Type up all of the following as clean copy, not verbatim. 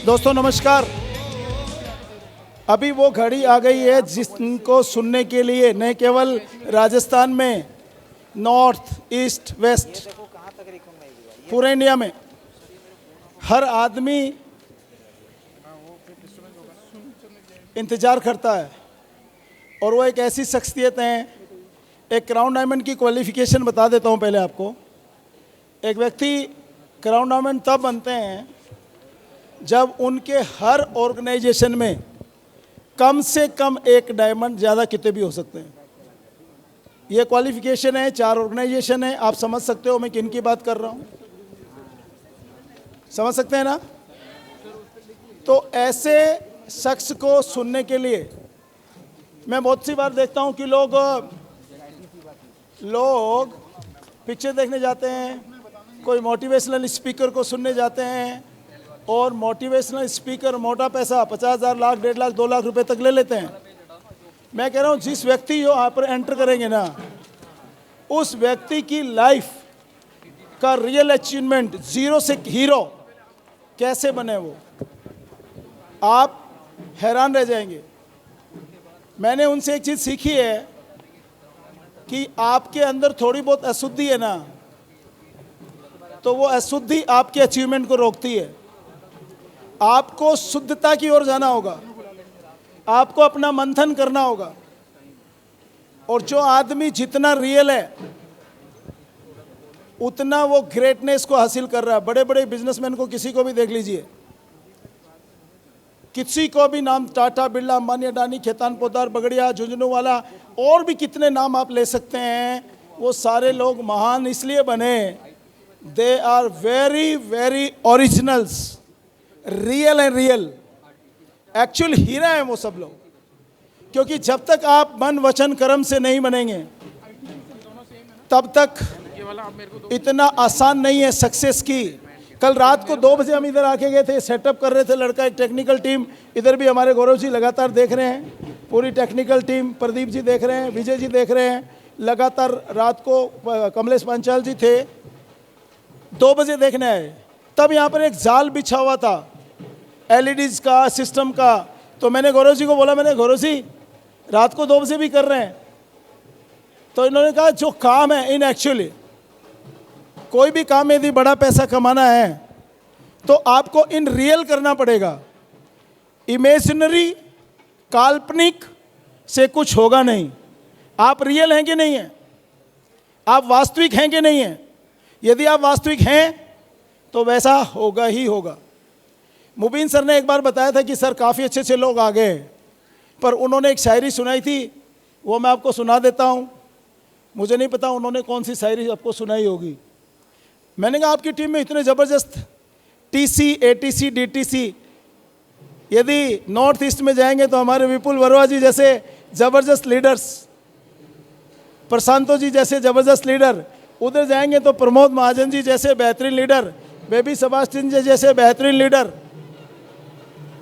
दोस्तों नमस्कार। अभी वो घड़ी आ गई है जिसको सुनने के लिए न केवल राजस्थान में, नॉर्थ ईस्ट वेस्ट, पूरे इंडिया में हर आदमी इंतज़ार करता है। और वो एक ऐसी शख्सियत हैं। एक क्राउन डायमंड की क्वालिफ़िकेशन बता देता हूँ पहले आपको। एक व्यक्ति क्राउन डायमंड तब बनते हैं जब उनके हर ऑर्गेनाइजेशन में कम से कम एक डायमंड, ज़्यादा कितने भी हो सकते हैं। ये क्वालिफ़िकेशन है, 4 ऑर्गेनाइजेशन है। आप समझ सकते हो मैं किन की बात कर रहा हूँ, समझ सकते हैं ना। तो ऐसे शख्स को सुनने के लिए मैं बहुत सी बार देखता हूँ कि लोग पिक्चर देखने जाते हैं, कोई मोटिवेशनल स्पीकर को सुनने जाते हैं, और मोटिवेशनल स्पीकर मोटा पैसा 50,000, लाख, 1.5 लाख, 2 लाख रुपए तक ले लेते हैं। मैं कह रहा हूँ जिस व्यक्ति जो यहाँ पर एंटर करेंगे ना, उस व्यक्ति की लाइफ का रियल अचीवमेंट, जीरो से हीरो कैसे बने वो, आप हैरान रह जाएंगे। मैंने उनसे एक चीज़ सीखी है कि आपके अंदर थोड़ी बहुत अशुद्धि है ना, तो वो अशुद्धि आपके अचीवमेंट को रोकती है। आपको शुद्धता की ओर जाना होगा, आपको अपना मंथन करना होगा। और जो आदमी जितना रियल है उतना वो ग्रेटनेस को हासिल कर रहा है। बड़े बड़े बिजनेसमैन को किसी को भी देख लीजिए, किसी को भी नाम, टाटा, बिरला, अंबानी, अडानी, खेतान, पोद्दार, बगड़िया, झुंझुनूवाला, और भी कितने नाम आप ले सकते हैं। वो सारे लोग महान इसलिए बने, they are very very originals, real and real, actual हीरा है वो सब लोग। क्योंकि जब तक आप मन वचन कर्म से नहीं बनेंगे तब तक इतना आसान नहीं है सक्सेस की। कल रात को 2 बजे हम इधर आके गए थे, सेटअप कर रहे थे लड़का, एक टेक्निकल टीम। इधर भी हमारे गौरव जी लगातार देख रहे हैं, पूरी टेक्निकल टीम, प्रदीप जी देख रहे हैं, विजय जी देख रहे हैं लगातार। रात को कमलेश पांचाल जी थे, 2 बजे देखने आए। तब यहाँ पर एक जाल बिछा हुआ था एलईडीज का, सिस्टम का। तो मैंने गौरव जी को बोला, मैंने गौरव जी रात को 2 बजे भी कर रहे हैं। तो इन्होंने कहा जो काम है, इन एक्चुअली कोई भी काम यदि बड़ा पैसा कमाना है तो आपको इन रियल करना पड़ेगा। इमेजिनरी, काल्पनिक से कुछ होगा नहीं। आप रियल हैं कि नहीं हैं, आप वास्तविक हैं कि नहीं हैं। यदि आप वास्तविक हैं तो वैसा होगा ही होगा। मुबीन सर ने एक बार बताया था कि सर काफ़ी अच्छे अच्छे लोग आ गए, पर उन्होंने एक शायरी सुनाई थी, वो मैं आपको सुना देता हूँ। मुझे नहीं पता उन्होंने कौन सी शायरी आपको सुनाई होगी। मैंने कहा आपकी टीम में इतने ज़बरदस्त टीसी, एटीसी, डीटीसी, यदि नॉर्थ ईस्ट में जाएंगे तो हमारे विपुल वर्मा जी जैसे ज़बरदस्त लीडर्स, प्रशांतो जी जैसे ज़बरदस्त लीडर, उधर जाएंगे तो प्रमोद महाजन जी जैसे बेहतरीन लीडर, बेबी सेबास्टियन जी जैसे बेहतरीन लीडर,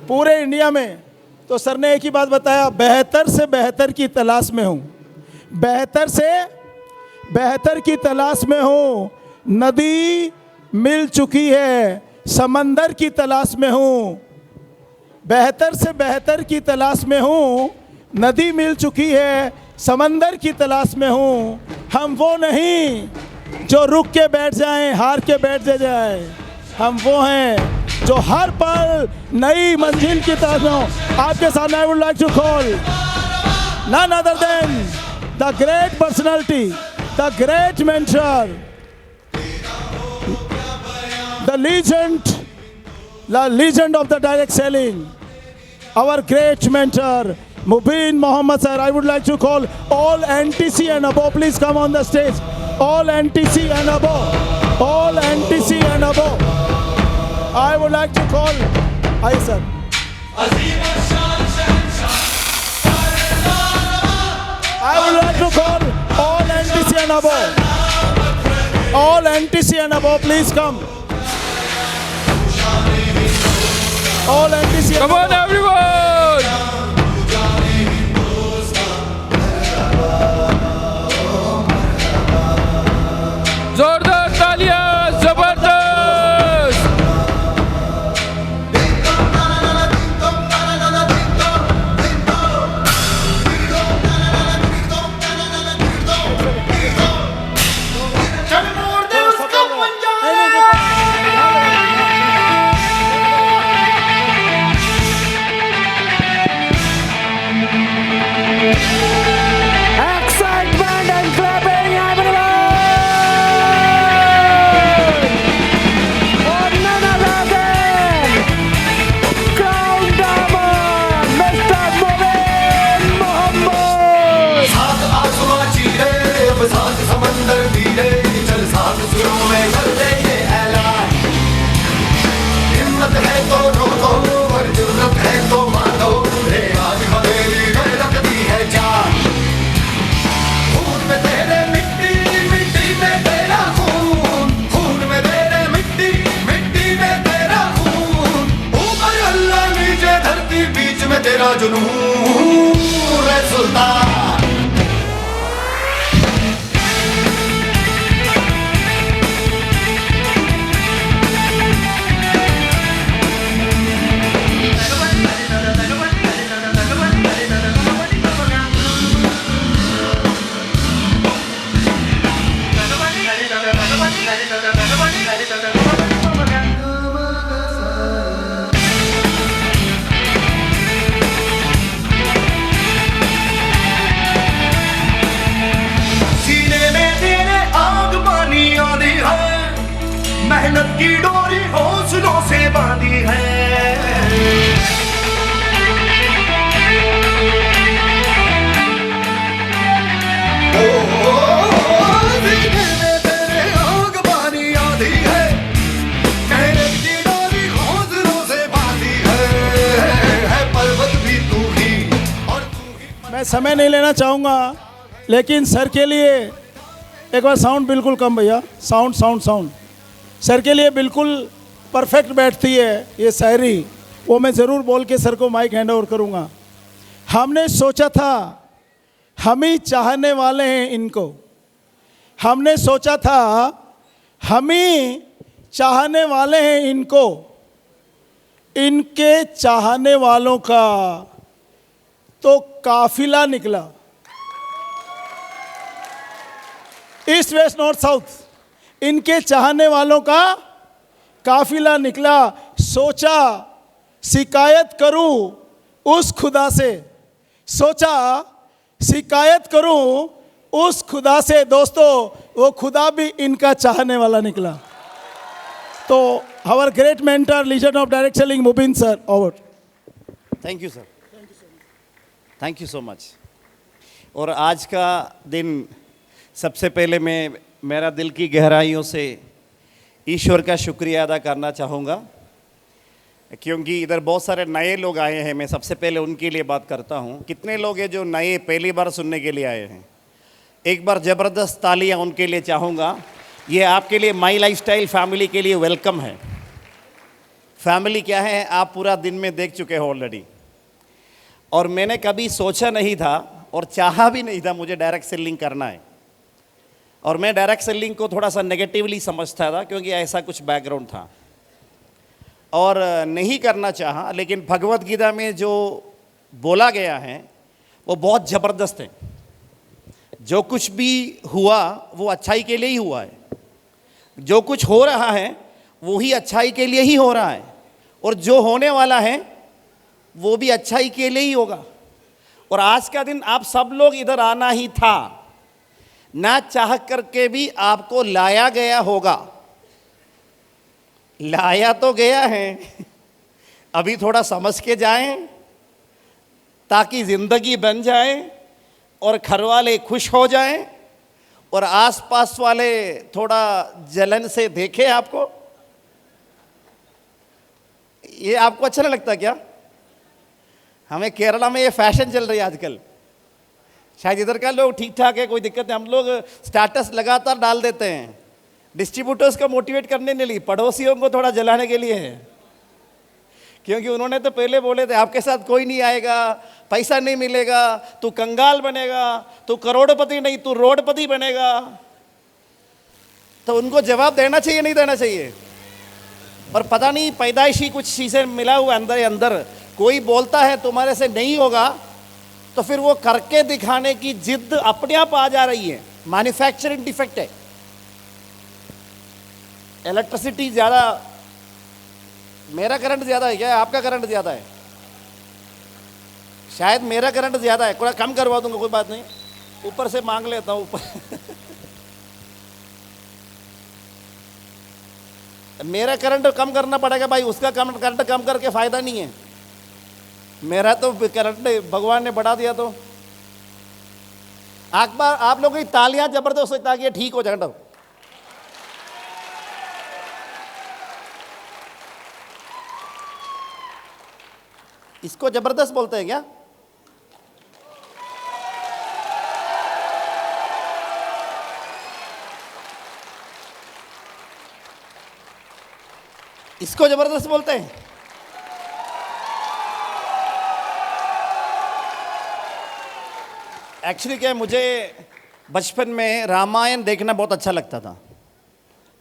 पूरे इंडिया में। तो सर ने एक ही बात बताया, बेहतर से बेहतर की तलाश में हूँ, बेहतर से बेहतर की तलाश में हूँ। नदी मिल चुकी है, समंदर की तलाश में हूँ। बेहतर से बेहतर की तलाश में हूँ, नदी मिल चुकी है, समंदर की तलाश में हूँ। हम वो नहीं जो रुक के बैठ जाएं, हार के बैठ जाएं। हम वो हैं जो हर पल नई मंजिल की तरफ हो। आपके सामने I would like to call none other than the great personality, the great mentor, the legend of the direct selling, our great mentor, Mubin Mohammed sir. I would like to call all NTC and above, please come on the stage. All NTC and above, all NTC and above. I would like to call, hi sir. I would like to call all NTC and above. All NTC and above, please come. All NTC. Come on, everyone! जोरदार तालियां, जबरदस्त! मेरा जुनून रे सुल्तान। सीने में तेरे आग पानी आंधी है, मेहनत की डोरी हौसलों से बांधी है। सीने में तेरे आग पानी आंधी है, मेहनत की डोरी हौसलों से बांधी है पर्वत भी तू ही और तू ही। मैं समय नहीं लेना चाहूँगा, लेकिन सर के लिए एक बार साउंड बिल्कुल कम भैया, साउंड साउंड साउंड सर के लिए बिल्कुल परफेक्ट बैठती है ये शायरी, वो मैं ज़रूर बोल के सर को माइक हैंड ओवर करूँगा। हमने सोचा था हम ही चाहने वाले हैं इनको, हमने सोचा था हम ही चाहने वाले हैं इनको, इनके चाहने वालों का तो काफिला निकला। ईस्ट वेस्ट नॉर्थ साउथ, इनके चाहने वालों का काफिला निकला। सोचा शिकायत करूं उस खुदा से, सोचा शिकायत करूं उस खुदा से। दोस्तों, वो खुदा भी इनका चाहने वाला निकला। तो our great mentor, legend of direct selling, Mubeen sir, over. Thank you sir, thank you so much. और आज का दिन सबसे पहले मैं मेरा दिल की गहराइयों से ईश्वर का शुक्रिया अदा करना चाहूँगा, क्योंकि इधर बहुत सारे नए लोग आए हैं। मैं सबसे पहले उनके लिए बात करता हूँ। कितने लोग हैं जो नए पहली बार सुनने के लिए आए हैं? एक बार ज़बरदस्त तालियां उनके लिए चाहूँगा। ये आपके लिए माई लाइफस्टाइल फैमिली के लिए वेलकम है। फैमिली क्या है आप पूरा दिन में देख चुके हो ऑलरेडी। और मैंने कभी सोचा नहीं था और चाहा भी नहीं था मुझे डायरेक्ट सेलिंग करना है। और मैं डायरेक्ट सेलिंग को थोड़ा सा नेगेटिवली समझता था, क्योंकि ऐसा कुछ बैकग्राउंड था और नहीं करना चाहा। लेकिन भगवत गीता में जो बोला गया है वो बहुत ज़बरदस्त है। जो कुछ भी हुआ वो अच्छाई के लिए ही हुआ है, जो कुछ हो रहा है वो ही अच्छाई के लिए ही हो रहा है, और जो होने वाला है वो भी अच्छाई के लिए ही होगा। और आज का दिन आप सब लोग इधर आना ही था, ना चाह करके भी आपको लाया गया होगा। लाया तो गया है, अभी थोड़ा समझ के जाएं ताकि ज़िंदगी बन जाए और घर वाले खुश हो जाएं और आसपास वाले थोड़ा जलन से देखें आपको। ये आपको अच्छा नहीं लगता क्या? हमें केरला में ये फैशन चल रही है आजकल। शायद इधर का लोग ठीक ठाक है, कोई दिक्कत नहीं। हम लोग स्टेटस लगातार डाल देते हैं, डिस्ट्रीब्यूटर्स को मोटिवेट करने के लिए, पड़ोसियों को थोड़ा जलाने के लिए है। क्योंकि उन्होंने तो पहले बोले थे आपके साथ कोई नहीं आएगा, पैसा नहीं मिलेगा, तू कंगाल बनेगा, तू करोड़पति नहीं तू रोडपति बनेगा। तो उनको जवाब देना चाहिए नहीं देना चाहिए? और पता नहीं पैदाइशी कुछ चीज़ें मिला हुआ अंदर ही अंदर। कोई बोलता है तुम्हारे से नहीं होगा तो फिर वो करके दिखाने की जिद अपने आप आ जा रही है। मैन्युफैक्चरिंग डिफेक्ट है। इलेक्ट्रिसिटी ज़्यादा, मेरा करंट ज़्यादा है क्या? आपका करंट ज़्यादा है? शायद मेरा करंट ज़्यादा है, थोड़ा कम करवा दूंगा, कोई बात नहीं, ऊपर से मांग लेता हूँ ऊपर। मेरा करंट कम करना पड़ेगा भाई, उसका करंट कम करके फ़ायदा नहीं है। मेरा तो करंट भगवान ने बढ़ा दिया। तो आप लोगों की तालियां जबरदस्त हो ताकि ये ठीक हो जाए। इसको जबरदस्त बोलते हैं क्या? इसको जबरदस्त बोलते हैं? एक्चुअली क्या है, मुझे बचपन में रामायण देखना बहुत अच्छा लगता था,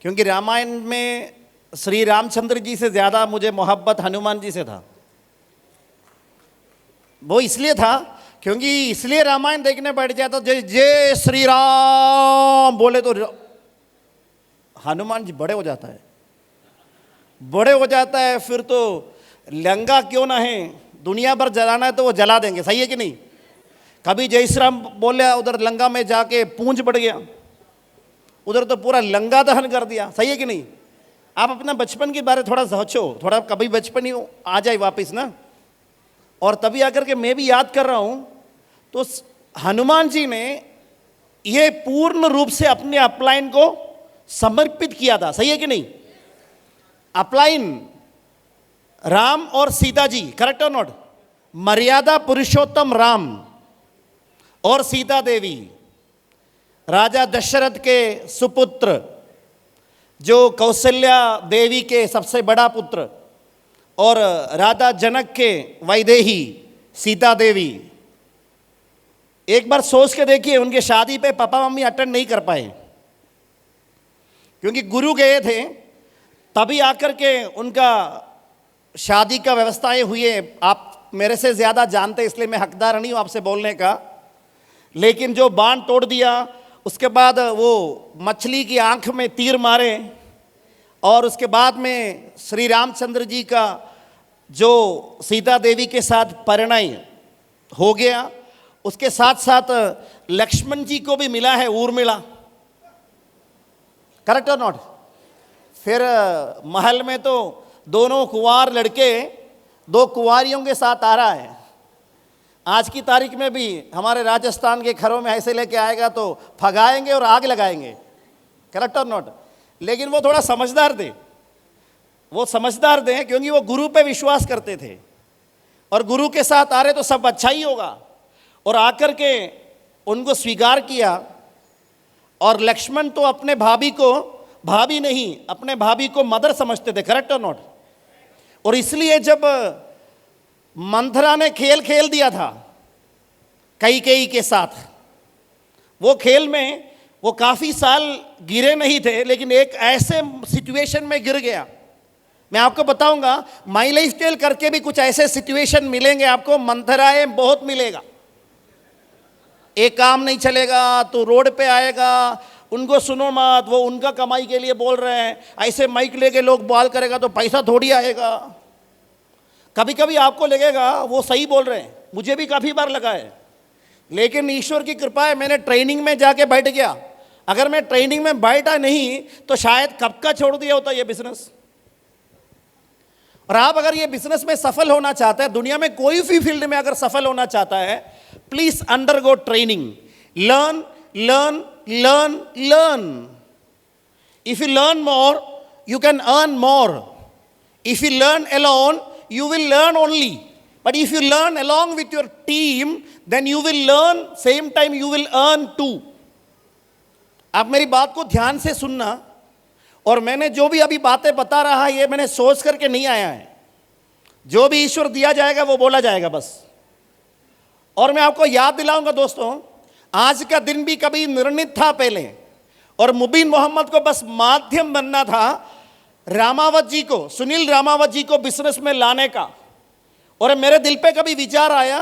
क्योंकि रामायण में श्री रामचंद्र जी से ज़्यादा मुझे मोहब्बत हनुमान जी से था। वो इसलिए था क्योंकि इसलिए रामायण देखने बैठ जाता, जय जय श्री राम बोले तो हनुमान जी बड़े हो जाता है, बड़े हो जाता है, फिर तो लंका क्यों ना है, दुनिया भर जलाना है तो वो जला देंगे, सही है कि नहीं। कभी जय श्री राम बोले, उधर लंका में जाके पूंछ बढ़ गया, उधर तो पूरा लंका दहन कर दिया, सही है कि नहीं। आप अपना बचपन के बारे थोड़ा सोचो, थोड़ा कभी बचपन ही आ जाए वापस ना। और तभी आकर के मैं भी याद कर रहा हूं, तो हनुमान जी ने ये पूर्ण रूप से अपने अपलाइन को समर्पित किया था, सही है कि नहीं। अपलाइन राम और सीता जी, करेक्ट और नॉट। मर्यादा पुरुषोत्तम राम और सीता देवी, राजा दशरथ के सुपुत्र, जो कौशल्या देवी के सबसे बड़ा पुत्र, और राजा जनक के वैदेही सीता देवी। एक बार सोच के देखिए, उनके शादी पे पापा मम्मी अटेंड नहीं कर पाए क्योंकि गुरु गए थे, तभी आकर के उनका शादी का व्यवस्थाएं हुई। आप मेरे से ज़्यादा जानते, इसलिए मैं हकदार नहीं हूँ आपसे बोलने का। लेकिन जो बांध तोड़ दिया, उसके बाद वो मछली की आंख में तीर मारे, और उसके बाद में श्री रामचंद्र जी का जो सीता देवी के साथ परिणय हो गया, उसके साथ साथ लक्ष्मण जी को भी मिला है उर्मिला, करेक्ट और नॉट। फिर महल में तो दोनों कुंवार लड़के दो कुंवारियों के साथ आ रहा है। आज की तारीख में भी हमारे राजस्थान के घरों में ऐसे लेके आएगा तो फगाएंगे और आग लगाएंगे, करेक्ट और नॉट। लेकिन वो थोड़ा समझदार थे, वो समझदार थे क्योंकि वो गुरु पे विश्वास करते थे, और गुरु के साथ आ रहे तो सब अच्छा ही होगा, और आकर के उनको स्वीकार किया। और लक्ष्मण तो अपने भाभी को भाभी नहीं, अपने भाभी को मदर समझते थे, करेक्ट और नॉट। और इसलिए जब मंथरा ने खेल खेल दिया था कैकेयी के साथ, वो खेल में वो काफ़ी साल गिरे नहीं थे, लेकिन एक ऐसे सिचुएशन में गिर गया। मैं आपको बताऊंगा, माई लाइफ स्टाइल करके भी कुछ ऐसे सिचुएशन मिलेंगे आपको, मंथराएं बहुत मिलेगा। एक काम नहीं चलेगा तो रोड पे आएगा, उनको सुनो मत, वो उनका कमाई के लिए बोल रहे हैं, ऐसे माइक लेके लोग बाल करेगा तो पैसा थोड़ी आएगा। कभी कभी आपको लगेगा वो सही बोल रहे हैं, मुझे भी काफ़ी बार लगा है, लेकिन ईश्वर की कृपा है, मैंने ट्रेनिंग में जाके बैठ गया। अगर मैं ट्रेनिंग में बैठा नहीं तो शायद कब का छोड़ दिया होता ये बिजनेस। और आप अगर ये बिजनेस में सफल होना चाहते हैं, दुनिया में कोई भी फील्ड में अगर सफल होना चाहता है, please undergo training, learn learn learn learn. If you learn more you can earn more, if you learn alone you will learn only, but if you learn along with your team then you will learn, same time you will earn too। आप मेरी बात को ध्यान से सुनना, और मैंने जो भी अभी बातें बता रहा ये मैंने सोच करके नहीं आया है, जो भी ईश्वर दिया जाएगा वो बोला जाएगा बस। और मैं आपको याद दिलाऊंगा दोस्तों, आज का दिन भी कभी निर्णित था पहले, और मुबीन मोहम्मद को बस माध्यम बनना था रामावत जी को, सुनील रामावत जी को बिजनेस में लाने का। और मेरे दिल पे कभी विचार आया,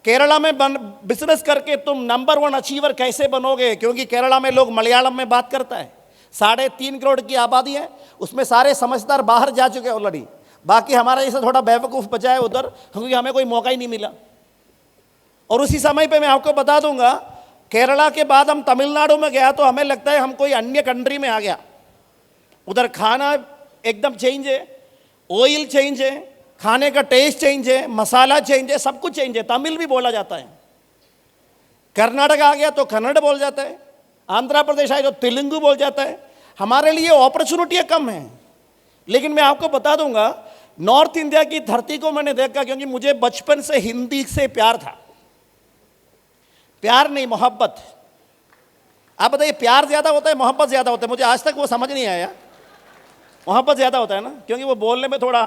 केरला में बिजनेस करके तुम नंबर 1 अचीवर कैसे बनोगे, क्योंकि केरला में लोग मलयालम में बात करता है, 3.5 करोड़ की आबादी है, उसमें सारे समझदार बाहर जा चुके हैं ऑलरेडी, बाकी हमारा जैसा थोड़ा बेवकूफ़ बचा है उधर, क्योंकि हमें कोई मौका ही नहीं मिला। और उसी समय पे मैं आपको बता दूंगा, केरला के बाद हम तमिलनाडु में गया तो हमें लगता है हम कोई अन्य कंट्री में आ गया। उधर खाना एकदम चेंज है, ऑयल चेंज है, खाने का टेस्ट चेंज है, मसाला चेंज है, सब कुछ चेंज है। तमिल भी बोला जाता है। कर्नाटक आ गया तो कन्नड़ बोल जाता है, आंध्र प्रदेश आए तो तेलुगु बोल जाता है। हमारे लिए अपॉर्चुनिटियाँ कम हैं, लेकिन मैं आपको बता दूंगा, नॉर्थ इंडिया की धरती को मैंने देखा, क्योंकि मुझे बचपन से हिंदी से प्यार था। प्यार नहीं, मोहब्बत। आप बताइए, प्यार ज़्यादा होता है मोहब्बत ज़्यादा होता है? मुझे आज तक वो समझ नहीं आया। मोहब्बत ज़्यादा होता है ना, क्योंकि वो बोलने में थोड़ा।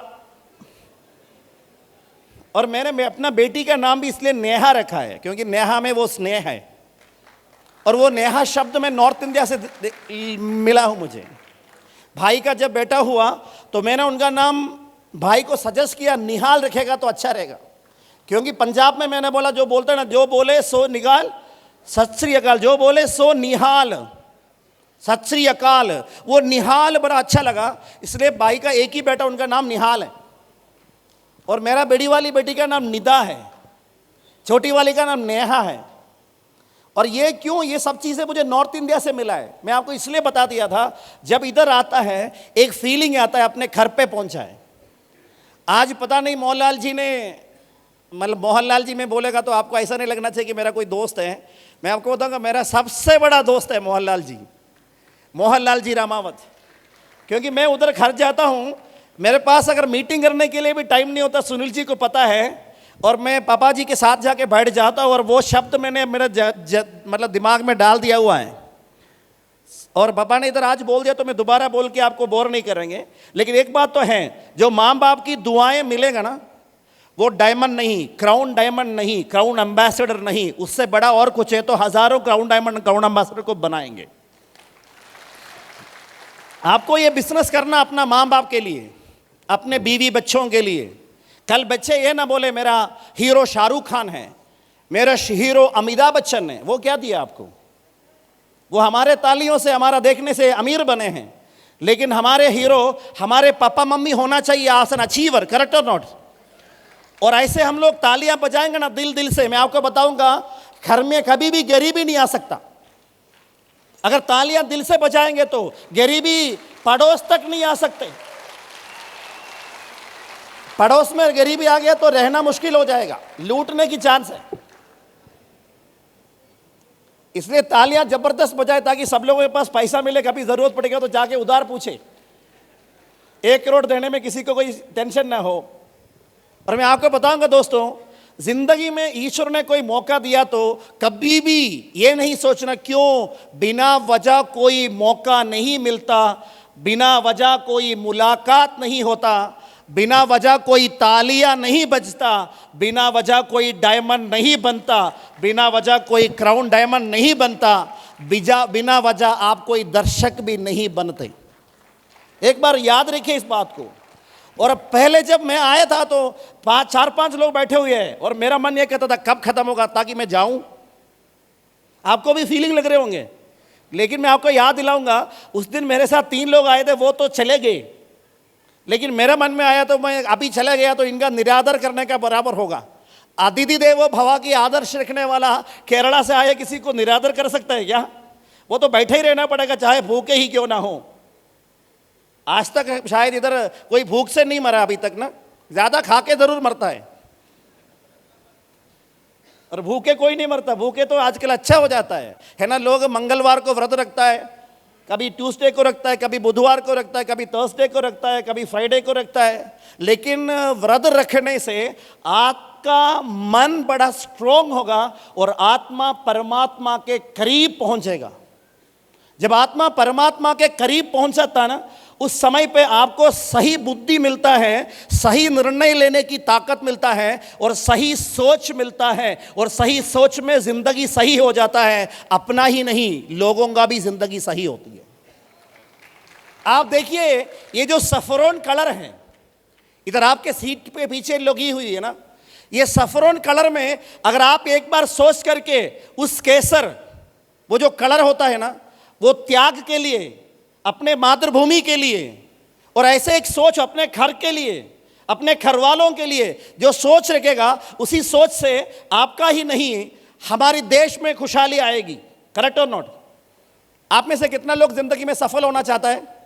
और मैंने अपना बेटी का नाम भी इसलिए नेहा रखा है, क्योंकि नेहा में वो स्नेह है। और वो नेहा शब्द मैं नॉर्थ इंडिया से मिला हूं मुझे। भाई का जब बेटा हुआ तो मैंने उनका नाम भाई को सजेस्ट किया, निहाल रखेगा तो अच्छा रहेगा, क्योंकि पंजाब में मैंने बोला जो बोलते हैं ना, जो बोले सो निकाल सत श्री अकाल, जो बोले सो निहाल सत श्री अकाल, वो निहाल बड़ा अच्छा लगा, इसलिए भाई का एक ही बेटा, उनका नाम निहाल है। और मेरा बड़ी वाली बेटी का नाम निदा है, छोटी वाली का नाम नेहा है। और ये क्यों, ये सब चीज़ें मुझे नॉर्थ इंडिया से मिला है। मैं आपको इसलिए बता दिया था, जब इधर आता है एक फीलिंग आता है अपने घर पे पहुंचा है। आज पता नहीं मोहनलाल जी ने, मतलब मोहनलाल जी में बोलेगा तो आपको ऐसा नहीं लगना चाहिए कि मेरा कोई दोस्त है। मैं आपको बताऊंगा मेरा सबसे बड़ा दोस्त है मोहनलाल जी रामावत। क्योंकि मैं उधर घर जाता हूँ, मेरे पास अगर मीटिंग करने के लिए भी टाइम नहीं होता, सुनील जी को पता है, और मैं पापा जी के साथ जाके बैठ जाता हूँ और वो शब्द मैंने मेरे मतलब दिमाग में डाल दिया हुआ है। और पापा ने इधर आज बोल दिया तो मैं दोबारा बोल के आपको बोर नहीं करेंगे। लेकिन एक बात तो है, जो माँ बाप की दुआएं मिलेगा ना, वो डायमंड नहीं, क्राउन डायमंड नहीं, क्राउन एम्बेसडर नहीं, उससे बड़ा और कुछ है तो हजारों क्राउन डायमंड क्राउन एम्बेसडर को बनाएंगे। आपको ये बिजनेस करना अपना माँ बाप के लिए, अपने बीवी बच्चों के लिए। कल बच्चे ये ना बोले मेरा हीरो शाहरुख खान है, मेरा हीरो अमिताभ बच्चन है। वो क्या दिया आपको? वो हमारे तालियों से, हमारा देखने से अमीर बने हैं, लेकिन हमारे हीरो हमारे पापा मम्मी होना चाहिए, आस एन अचीवर, करेक्ट और नॉट? और ऐसे हम लोग तालियां बजाएंगे ना दिल से, मैं आपको बताऊंगा घर में कभी भी गरीबी नहीं आ सकता। अगर तालियां दिल से बजाएंगे तो गरीबी पड़ोस तक नहीं आ सकते। पड़ोस में गरीबी आ गया तो रहना मुश्किल हो जाएगा, लूटने की चांस है। इसलिए तालियां जबरदस्त बजाए ताकि सब लोगों के पास पैसा मिले, कभी जरूरत पड़ेगा तो जाके उधार पूछे, 1 करोड़ देने में किसी को कोई टेंशन ना हो। और मैं आपको बताऊंगा दोस्तों, जिंदगी में ईश्वर ने कोई मौका दिया तो कभी भी ये नहीं सोचना क्यों बिना वजह कोई मौका नहीं मिलता, बिना वजह कोई मुलाकात नहीं होता, बिना वजह कोई तालियां नहीं बजता, बिना वजह कोई डायमंड नहीं बनता, बिना वजह कोई क्राउन डायमंड नहीं बनता, बिना वजह आप कोई दर्शक भी नहीं बनते। एक बार याद रखिए इस बात को। और पहले जब मैं आया था तो 4-5 लोग बैठे हुए हैं और मेरा मन ये कहता था कब खत्म होगा ताकि मैं जाऊं। आपको भी फीलिंग लग रहे होंगे, लेकिन मैं आपको याद दिलाऊंगा, उस दिन मेरे साथ 3 लोग आए थे, वो तो चले गए, लेकिन मेरा मन में आया तो मैं अभी चला गया तो इनका निरादर करने का बराबर होगा। अतिथि देवो भव की आदर्श रखने वाला केरला से आए किसी को निरादर कर सकता है क्या? वो तो बैठे ही रहना पड़ेगा, चाहे भूखे ही क्यों ना हो। आज तक शायद इधर कोई भूख से नहीं मरा अभी तक ना, ज्यादा खा के जरूर मरता है, और भूखे कोई नहीं मरता। भूखे तो आजकल अच्छा हो जाता है ना। लोग मंगलवार को व्रत रखता है, कभी ट्यूसडे को रखता है, कभी बुधवार को रखता है, कभी थर्सडे को रखता है, कभी फ्राइडे को रखता है। लेकिन व्रत रखने से आपका मन बड़ा स्ट्रोंग होगा और आत्मा परमात्मा के करीब पहुंचेगा। जब आत्मा परमात्मा के करीब पहुंच जाता है ना, उस समय पे आपको सही बुद्धि मिलता है, सही निर्णय लेने की ताकत मिलता है, और सही सोच मिलता है, और सही सोच में जिंदगी सही हो जाता है। अपना ही नहीं, लोगों का भी जिंदगी सही होती है। आप देखिए ये जो सफरोन कलर है, इधर आपके सीट पे पीछे लगी हुई है ना, ये सफरोन कलर में अगर आप एक बार सोच करके उस केसर, वो जो कलर होता है ना, वो त्याग के लिए, अपने मातृभूमि के लिए, और ऐसे एक सोच अपने घर के लिए, अपने घर वालों के लिए जो सोच रखेगा, उसी सोच से आपका ही नहीं हमारे देश में खुशहाली आएगी। करेक्ट और नॉट? आप में से कितना लोग जिंदगी में सफल होना चाहता है?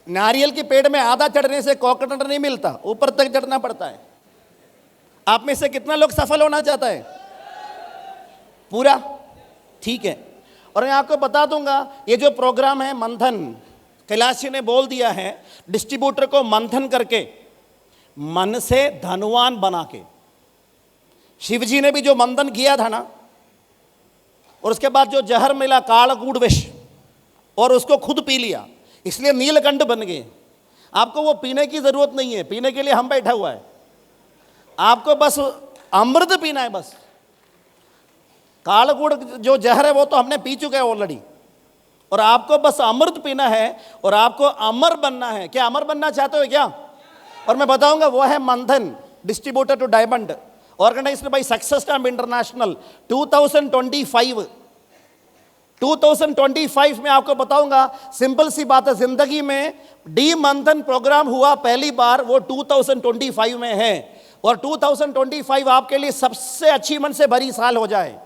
नारियल के पेड़ में आधा चढ़ने से कोकोनट नहीं मिलता, ऊपर तक चढ़ना पड़ता है। आप में से कितना लोग सफल होना चाहता है? पूरा? ठीक है। और मैं आपको बता दूंगा, ये जो प्रोग्राम है मंथन, कैलाश जी ने बोल दिया है, डिस्ट्रीब्यूटर को मंथन करके मन से धनवान बना के। शिव जी ने भी जो मंथन किया था ना, और उसके बाद जो जहर मिला कालकूट विष, और उसको खुद पी लिया, इसलिए नीलकंठ बन गए। आपको वो पीने की जरूरत नहीं है, पीने के लिए हम बैठा हुआ है। आपको बस अमृत पीना है बस। कालगुड़ जो जहर है वो तो हमने पी चुके हैं ऑलरेडी, और आपको बस अमृत पीना है और आपको अमर बनना है। क्या अमर बनना चाहते हो क्या? और मैं बताऊंगा वो है Manthan, distributor to diamond, organised by success stamp international. 2025 में आपको बताऊंगा, सिंपल सी बात है, जिंदगी में डी मंथन प्रोग्राम हुआ पहली बार, वो 2025 में है। और 2025 आपके लिए सबसे अच्छी मन से भरी साल हो जाए।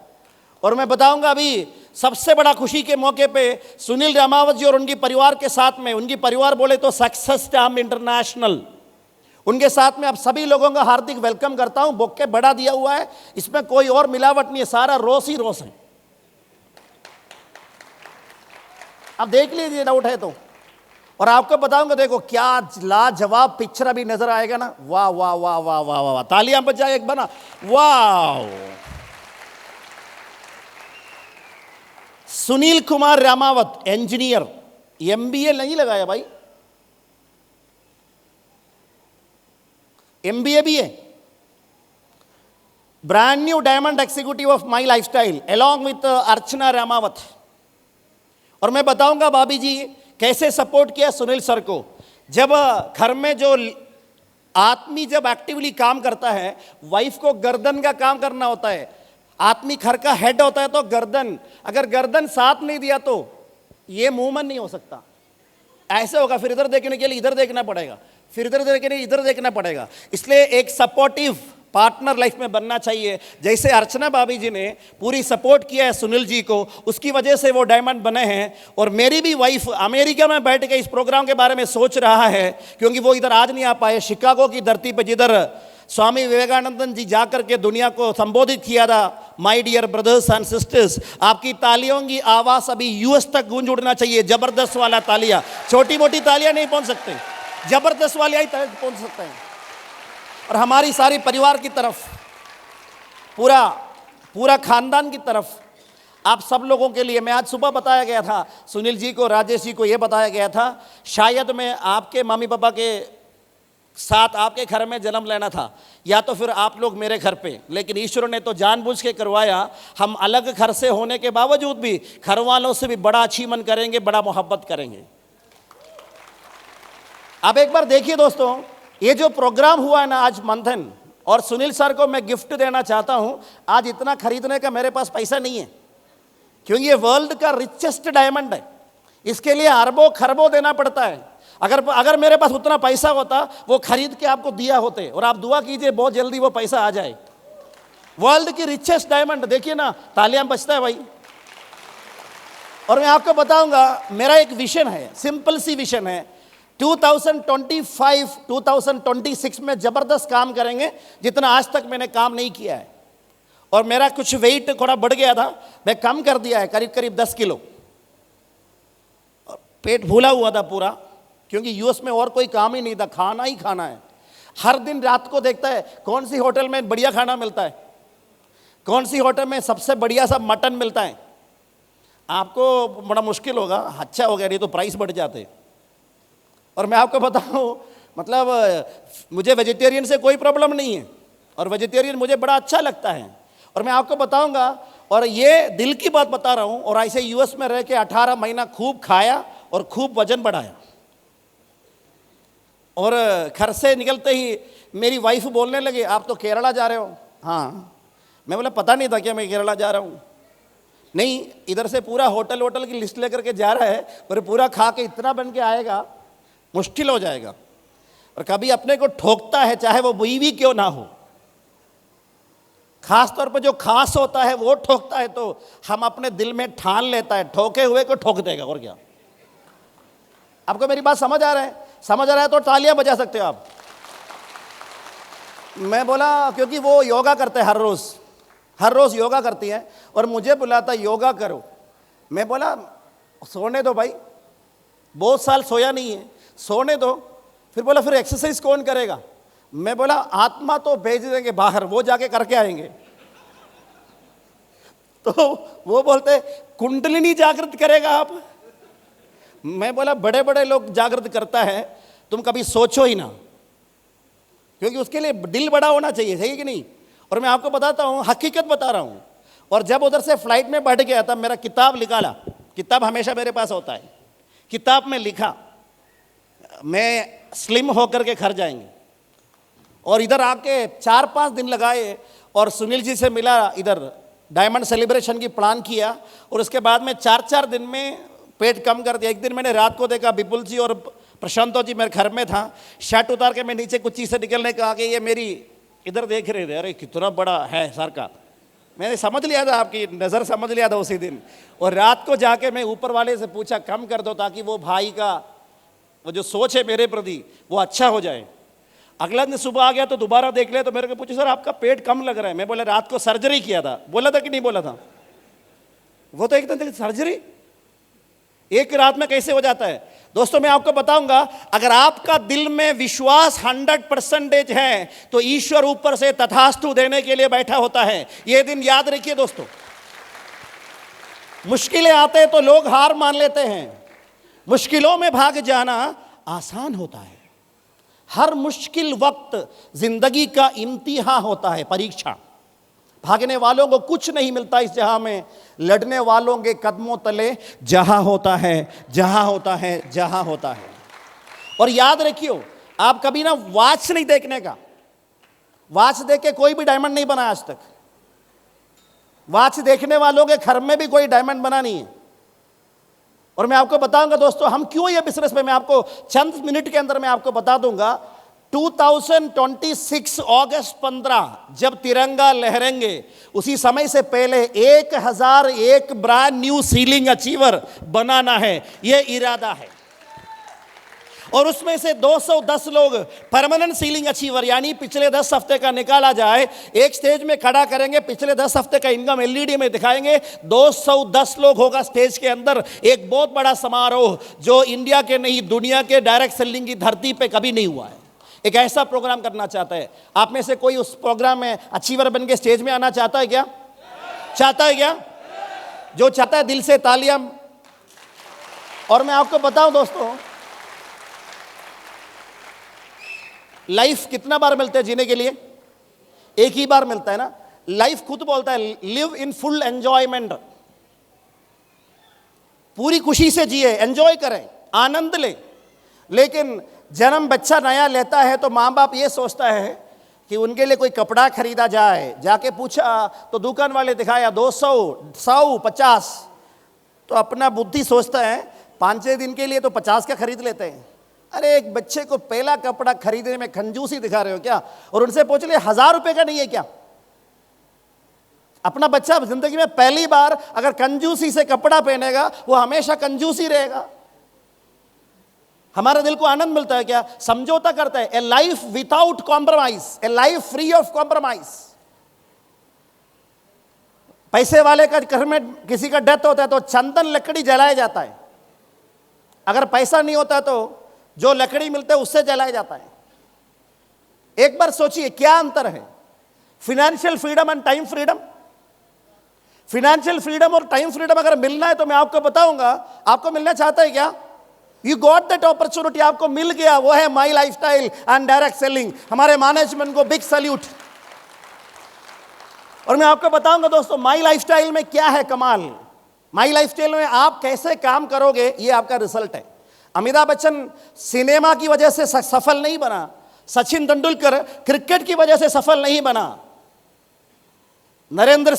और मैं बताऊंगा अभी सबसे बड़ा खुशी के मौके पे सुनील रामावत जी और उनके परिवार के साथ में, उनकी परिवार बोले तो सक्सेस स्टैम्प इंटरनेशनल, उनके साथ में आप सभी लोगों का हार्दिक वेलकम करता हूं। बुके बड़ा दिया हुआ है, इसमें कोई और मिलावट नहीं है, सारा रोस ही रोस है। आप देख लीजिए, डाउट है तो। और आपको बताऊंगा, देखो क्या लाजवाब पिक्चर अभी नजर आएगा ना, वाह वाह वाह वाह वाह वाह, तालियां बजाए एक बना, वाह। सुनील कुमार रामावत, इंजीनियर, एमबीए नहीं लगाया भाई, एमबीए भी है। Brand new diamond executive of my lifestyle along with Archana Ramawat. और मैं बताऊंगा भाभी जी कैसे सपोर्ट किया सुनील सर को। जब घर में जो आदमी जब एक्टिवली काम करता है, वाइफ को गर्दन का काम करना होता है, आदमी घर का हेड होता है तो गर्दन, अगर गर्दन साथ नहीं दिया तो ये मूवमेंट नहीं हो सकता, ऐसे होगा। फिर इधर देखने के लिए इधर देखना पड़ेगा, फिर इधर देखने के लिए इधर देखना पड़ेगा। इसलिए एक सपोर्टिव पार्टनर लाइफ में बनना चाहिए। जैसे अर्चना भाभी जी ने पूरी सपोर्ट किया है सुनील जी को, उसकी वजह से वो डायमंड बने हैं। और मेरी भी वाइफ अमेरिका में बैठ के इस प्रोग्राम के बारे में सोच रहा है, क्योंकि वो इधर आज नहीं आ पाए, शिकागो की धरती पर जिधर स्वामी विवेकानंद जी जाकर के दुनिया को संबोधित किया था। My dear brothers and sisters, आपकी तालियों की आवाज़ अभी यूएस तक गूंज उड़ना चाहिए। जबरदस्त वाला तालियां, छोटी मोटी तालियां नहीं पहुंच सकते, जबरदस्त वाले ही पहुंच सकते हैं। और हमारी सारी परिवार की तरफ, पूरा खानदान की तरफ, आप सब लोगों के लिए मैं आज सुबह बताया गया था, सुनील जी को, राजेश जी को ये बताया गया था, शायद मैं आपके मम्मी पापा के साथ आपके घर में जन्म लेना था, या तो फिर आप लोग मेरे घर पे, लेकिन ईश्वर ने तो जानबूझ के करवाया। हम अलग घर से होने के बावजूद भी घर वालों से भी बड़ा अचीवमेंट करेंगे, बड़ा मोहब्बत करेंगे। अब एक बार देखिए दोस्तों, ये जो प्रोग्राम हुआ है ना आज मंथन, और सुनील सर को मैं गिफ्ट देना चाहता हूं। आज इतना खरीदने का मेरे पास पैसा नहीं है, क्योंकि ये वर्ल्ड का रिचेस्ट डायमंड है, इसके लिए अरबों खरबों देना पड़ता है। अगर मेरे पास उतना पैसा होता, वो खरीद के आपको दिया होते। और आप दुआ कीजिए बहुत जल्दी वो पैसा आ जाए। वर्ल्ड की रिचेस्ट डायमंड, देखिए ना, तालियां बजता है भाई। और मैं आपको बताऊंगा, मेरा एक विजन है, सिंपल सी विजन है, 2025 2026 में जबरदस्त काम करेंगे, जितना आज तक मैंने काम नहीं किया है। और मेरा कुछ वेट थोड़ा बढ़ गया था, मैं कम कर दिया है, करीब करीब 10 किलो। पेट भूला हुआ था पूरा, क्योंकि यूएस में और कोई काम ही नहीं था, खाना ही खाना है। हर दिन रात को देखता है कौन सी होटल में बढ़िया खाना मिलता है, कौन सी होटल में सबसे बढ़िया सा मटन मिलता है। आपको बड़ा मुश्किल होगा, अच्छा हो गया, नहीं तो प्राइस बढ़ जाते। और मैं आपको बताऊं, मतलब मुझे वेजिटेरियन से कोई प्रॉब्लम नहीं है, और वेजिटेरियन मुझे बड़ा अच्छा लगता है। और मैं आपको बताऊंगा, और ये दिल की बात बता रहा हूं, और ऐसे यूएस में रह के 18 महीना खूब खाया और खूब वजन बढ़ाया। और घर से निकलते ही मेरी वाइफ बोलने लगे, आप तो केरला जा रहे हो। हाँ, मैं बोला पता नहीं था क्या मैं केरला जा रहा हूँ। नहीं, इधर से पूरा होटल की लिस्ट लेकर के जा रहा है, पर पूरा खा के इतना बन के आएगा, मुश्किल हो जाएगा। और कभी अपने को ठोकता है, चाहे वो बीवी क्यों ना हो, खास तौर पर जो खास होता है वो ठोकता है, तो हम अपने दिल में ठान लेता है, ठोके हुए को ठोक देगा। और क्या आपको मेरी बात समझ आ रहा है? समझ आ रहा है तो तालियां बजा सकते हो आप। मैं बोला, क्योंकि वो योगा करते हैं, हर रोज योगा करती है, और मुझे बुलाता योगा करो। मैं बोला सोने दो भाई, बहुत साल सोया नहीं है, सोने दो। फिर बोला फिर एक्सरसाइज कौन करेगा? मैं बोला आत्मा तो भेज देंगे बाहर, वो जाके करके आएंगे। तो वो बोलते कुंडलिनी जागृत करेगा आप। मैं बोला बड़े बड़े लोग जागृत करता है, तुम कभी सोचो ही ना, क्योंकि उसके लिए दिल बड़ा होना चाहिए, सही कि नहीं? और मैं आपको बताता हूँ, हकीकत बता रहा हूँ, और जब उधर से फ्लाइट में बैठ गया तब मेरा किताब निकाला, किताब हमेशा मेरे पास होता है, किताब में लिखा मैं स्लिम होकर के घर जाएंगे, और इधर आके 4-5 दिन लगाए और सुनील जी से मिला, इधर डायमंड सेलिब्रेशन की प्लान किया, और उसके बाद में 4-4 दिन में पेट कम कर दिया। एक दिन मैंने रात को देखा विपुल जी और प्रशांतो जी मेरे घर में था, शर्ट उतार के मैं नीचे कुछ चीज़ से निकलने का आगे ये मेरी इधर देख रहे थे, अरे कितना बड़ा है सर का। मैंने समझ लिया था, आपकी नज़र समझ लिया था उसी दिन, और रात को जाके मैं ऊपर वाले से पूछा कम कर दो ताकि वो भाई का वो जो सोच है मेरे प्रति वो अच्छा हो जाए। अगला दिन सुबह आ गया तो दोबारा देख लिया तो मेरे को पूछा सर आपका पेट कम लग रहा है। मैं बोला रात को सर्जरी किया था। बोला था कि नहीं बोला था? वो तो एकदम सर्जरी एक रात में कैसे हो जाता है? दोस्तों मैं आपको बताऊंगा, अगर आपका दिल में विश्वास 100% है तो ईश्वर ऊपर से तथास्तु देने के लिए बैठा होता है। यह दिन याद रखिए दोस्तों। मुश्किलें आते हैं तो लोग हार मान लेते हैं, मुश्किलों में भाग जाना आसान होता है। हर मुश्किल वक्त जिंदगी का इम्तिहान होता है, परीक्षा। भागने वालों को कुछ नहीं मिलता इस जहां में, लड़ने वालों के कदमों तले जहां होता है, जहां होता है, जहां होता है। और याद रखियो, आप कभी ना वॉच नहीं देखने का, वॉच देख के कोई भी डायमंड नहीं बना आज तक। वॉच देखने वालों के घर में भी कोई डायमंड बना नहीं है। और मैं आपको बताऊंगा दोस्तों हम क्यों ये बिजनेस में, मैं आपको चंद मिनट के अंदर मैं आपको बता दूंगा। 2026 अगस्त 15 जब तिरंगा लहरेंगे, उसी समय से पहले 1001 ब्रांड न्यू सीलिंग अचीवर बनाना है, ये इरादा है। और उसमें से 210 लोग परमानेंट सीलिंग अचीवर, यानी पिछले 10 हफ्ते का निकाला जाए, एक स्टेज में खड़ा करेंगे, पिछले 10 हफ्ते का इनकम एलईडी में दिखाएंगे। 210 लोग होगा स्टेज के अंदर, एक बहुत बड़ा समारोह जो इंडिया के नहीं दुनिया के डायरेक्ट सेलिंग की धरती पे कभी नहीं हुआ है। एक ऐसा प्रोग्राम करना चाहता है। आप में से कोई उस प्रोग्राम में अचीवर बन के स्टेज में आना चाहता है क्या? चाहता है क्या? जो चाहता है दिल से तालियां। और मैं आपको बताऊं दोस्तों, लाइफ कितना बार मिलता है जीने के लिए? एक ही बार मिलता है ना। लाइफ खुद बोलता है लिव इन फुल एंजॉयमेंट, पूरी खुशी से जिए, एंजॉय करें, आनंद ले। लेकिन जन्म बच्चा नया लेता है तो माँ बाप ये सोचता है कि उनके लिए कोई कपड़ा खरीदा जाए। जाके पूछा तो दुकान वाले दिखाया 200, 100, 50। तो अपना बुद्धि सोचता है 5-6 दिन के लिए तो 50 का खरीद लेते हैं। अरे एक बच्चे को पहला कपड़ा खरीदने में कंजूसी दिखा रहे हो क्या? और उनसे पूछ ले 1000 रुपए का नहीं है क्या? अपना बच्चा जिंदगी में पहली बार अगर कंजूसी से कपड़ा पहनेगा वो हमेशा कंजूसी रहेगा। हमारे दिल को आनंद मिलता है क्या? समझौता करता है। ए life without compromise, A life free of compromise. पैसे वाले का घर में किसी का डेथ होता है तो चंदन लकड़ी जलाया जाता है। अगर पैसा नहीं होता तो जो लकड़ी मिलता है उससे जलाया जाता है। एक बार सोचिए क्या अंतर है financial freedom and time freedom. Financial freedom और टाइम फ्रीडम अगर मिलना है तो मैं आपको बताऊंगा। आपको मिलना चाहता है क्या? यू गॉट दैट अपॉर्चुनिटी, आपको मिल गया। वो है माई लाइफस्टाइल एंड डायरेक्ट सेलिंग। हमारे मैनेजमेंट को बिग सैल्यूट। और मैं आपको बताऊंगा दोस्तों माई लाइफस्टाइल में क्या है कमाल। माई लाइफस्टाइल में आप कैसे काम करोगे ये आपका रिजल्ट है। अमिताभ बच्चन सिनेमा की वजह से सफल नहीं बना, सचिन तेंदुलकर क्रिकेट की वजह से सफल नहीं बना, नरेंद्र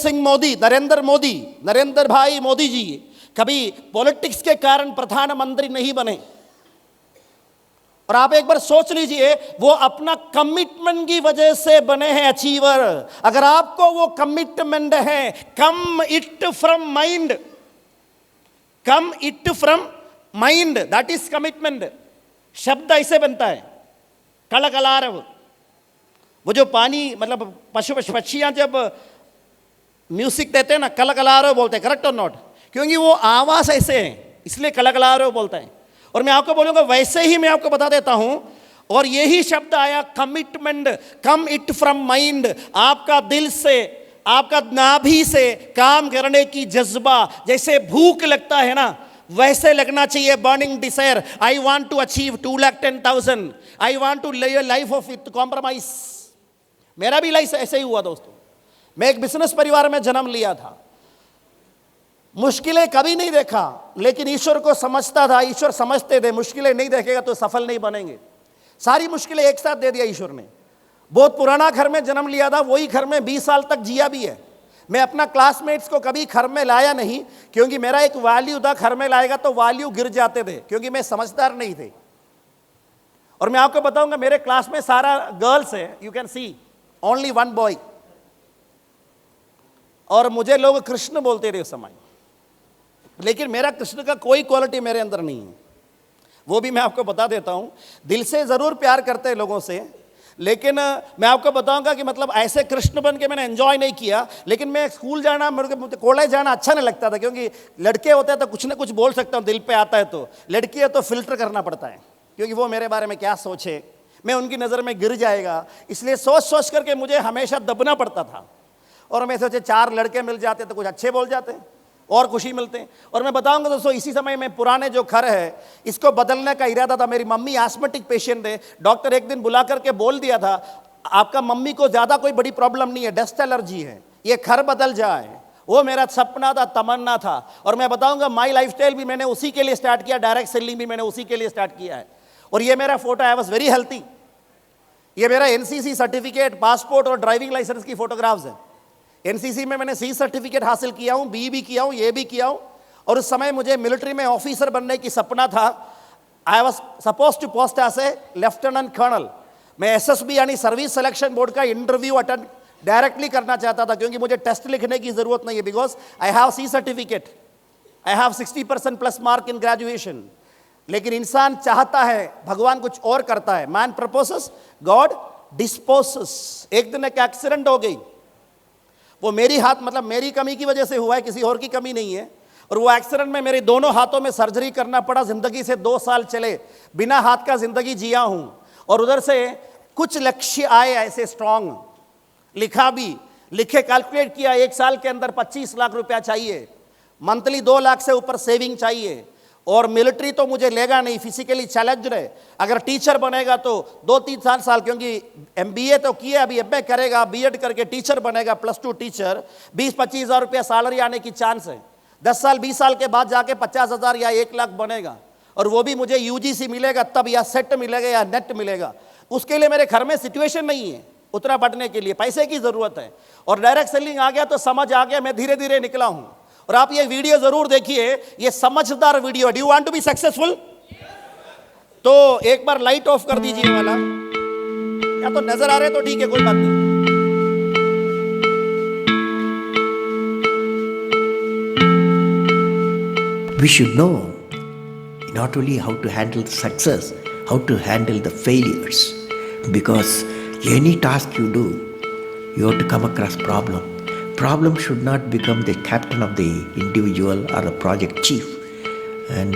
भाई मोदी जी कभी पॉलिटिक्स के कारण प्रधानमंत्री नहीं बने। और आप एक बार सोच लीजिए वो अपना कमिटमेंट की वजह से बने हैं अचीवर। अगर आपको वो कमिटमेंट है, come it from mind, come it from mind, that is commitment. शब्द ऐसे बनता है कलकलारव। वो जो पानी मतलब पक्षियां जब म्यूजिक देते हैं ना कलकलारव बोलते हैं, करेक्ट और नॉट? क्योंकि वो आवाज ऐसे है इसलिए कलकलारव बोलता है। और मैं आपको बोलूंगा वैसे ही मैं आपको बता देता हूं। और यही शब्द आया commitment, come it from mind. आपका दिल से, आपका नाभि से काम करने की जज्बा, जैसे भूख लगता है ना वैसे लगना चाहिए। Burning desire, I want to achieve 2,10,000, I want to live a life of with compromise. मेरा भी लाइफ ऐसे ही हुआ दोस्तों। मैं एक बिजनेस परिवार में जन्म लिया था, मुश्किलें कभी नहीं देखा, लेकिन ईश्वर को समझता था, ईश्वर समझते थे मुश्किलें नहीं देखेगा तो सफल नहीं बनेंगे। सारी मुश्किलें एक साथ दे दिया ईश्वर ने। बहुत पुराना घर में जन्म लिया था, वही घर में 20 साल तक जिया भी है। मैं अपना क्लासमेट्स को कभी घर में लाया नहीं, क्योंकि मेरा एक वैल्यू था, घर में लाएगा तो वैल्यू गिर जाते थे, क्योंकि मैं समझदार नहीं थे। और मैं आपको बताऊंगा, मेरे क्लास में सारा गर्ल्स है, you can see only one boy. और मुझे लोग कृष्ण बोलते थे उस समय, लेकिन मेरा कृष्ण का कोई क्वालिटी मेरे अंदर नहीं है। वो भी मैं आपको बता देता हूं। दिल से जरूर प्यार करते हैं लोगों से, लेकिन मैं आपको बताऊंगा कि मतलब ऐसे कृष्ण बन के मैंने एंजॉय नहीं किया। लेकिन मैं स्कूल जाना, मुझे कॉलेज जाना अच्छा नहीं लगता था, क्योंकि लड़के होते हैं तो कुछ ना कुछ बोल सकता हूँ, दिल पे आता है। तो लड़की है तो फिल्टर करना पड़ता है, क्योंकि वो मेरे बारे में क्या सोचे, मैं उनकी नज़र में गिर जाएगा, इसलिए सोच सोच करके मुझे हमेशा दबना पड़ता था। और मैं सोचे 4 लड़के मिल जाते तो कुछ अच्छे बोल जाते और खुशी मिलते हैं। और मैं बताऊंगा दोस्तों, इसी समय में पुराने जो घर है इसको बदलने का इरादा था। मेरी मम्मी एस्थमेटिक पेशेंट है, डॉक्टर एक दिन बुला करके बोल दिया था, आपका मम्मी को ज़्यादा कोई बड़ी प्रॉब्लम नहीं है, डस्ट एलर्जी है, ये घर बदल जाए। वो मेरा सपना था, तमन्ना था। और मैं बताऊंगा, माई लाइफस्टाइल भी मैंने उसी के लिए स्टार्ट किया, डायरेक्ट सेलिंग भी मैंने उसी के लिए स्टार्ट किया है। और ये मेरा photo, I was very healthy. ये मेरा एनसीसी सर्टिफिकेट, पासपोर्ट और ड्राइविंग लाइसेंस की फोटोग्राफ्स है। एनसीसी में मैंने सी सर्टिफिकेट हासिल किया हूँ, बी भी किया हूँ, ये भी किया हूँ। और उस समय मुझे मिलिट्री में ऑफिसर बनने की सपना था। I was suppose to post as a lieutenant colonel. मैं एसएसबी यानी सर्विस सिलेक्शन बोर्ड का इंटरव्यू अटेंड डायरेक्टली करना चाहता था, क्योंकि मुझे टेस्ट लिखने की जरूरत नहीं है, because I have C certificate, I have 60% plus mark in graduation. लेकिन इंसान चाहता है, भगवान कुछ और करता है। Man proposes, God disposes. एक दिन एक एक्सीडेंट हो गई, वो मेरी हाथ, मतलब मेरी कमी की वजह से हुआ है, किसी और की कमी नहीं है। और वो एक्सीडेंट में मेरे दोनों हाथों में सर्जरी करना पड़ा। जिंदगी से 2 साल चले, बिना हाथ का जिंदगी जिया हूं। और उधर से कुछ लक्ष्य आए ऐसे स्ट्रांग, लिखा भी, लिखे कैलकुलेट किया, 1 साल के अंदर 25 लाख रुपया चाहिए, मंथली 2 लाख से ऊपर सेविंग चाहिए। और मिलिट्री तो मुझे लेगा नहीं, फिजिकली चैलेंज्ड है। अगर टीचर बनेगा तो 2-3 साल, क्योंकि एमबीए तो किया, अभी एमए करेगा, बीएड करके टीचर बनेगा, +2 टीचर, 20-25 हज़ार रुपया सैलरी आने की चांस है। 10 साल 20 साल के बाद जाके 50,000 या 1 लाख बनेगा। और वो भी मुझे यूजीसी मिलेगा तब, या सेट मिलेगा या नेट मिलेगा। उसके लिए मेरे घर में सिचुएशन नहीं है उतना बढ़ने के लिए, पैसे की जरूरत है। और डायरेक्ट सेलिंग आ गया तो समझ आ गया, मैं धीरे धीरे निकला हूं। और आप ये वीडियो जरूर देखिए, ये समझदार video. Do you want to be successful? तो एक बार लाइट ऑफ कर दीजिए वाला, या तो नजर आ रहे तो ठीक है, कोई बात नहीं। We should know not only how to handle the success, how to handle the failures. Because any task you do, you have to come across problem. Problem should not become the captain of the individual or the project chief. And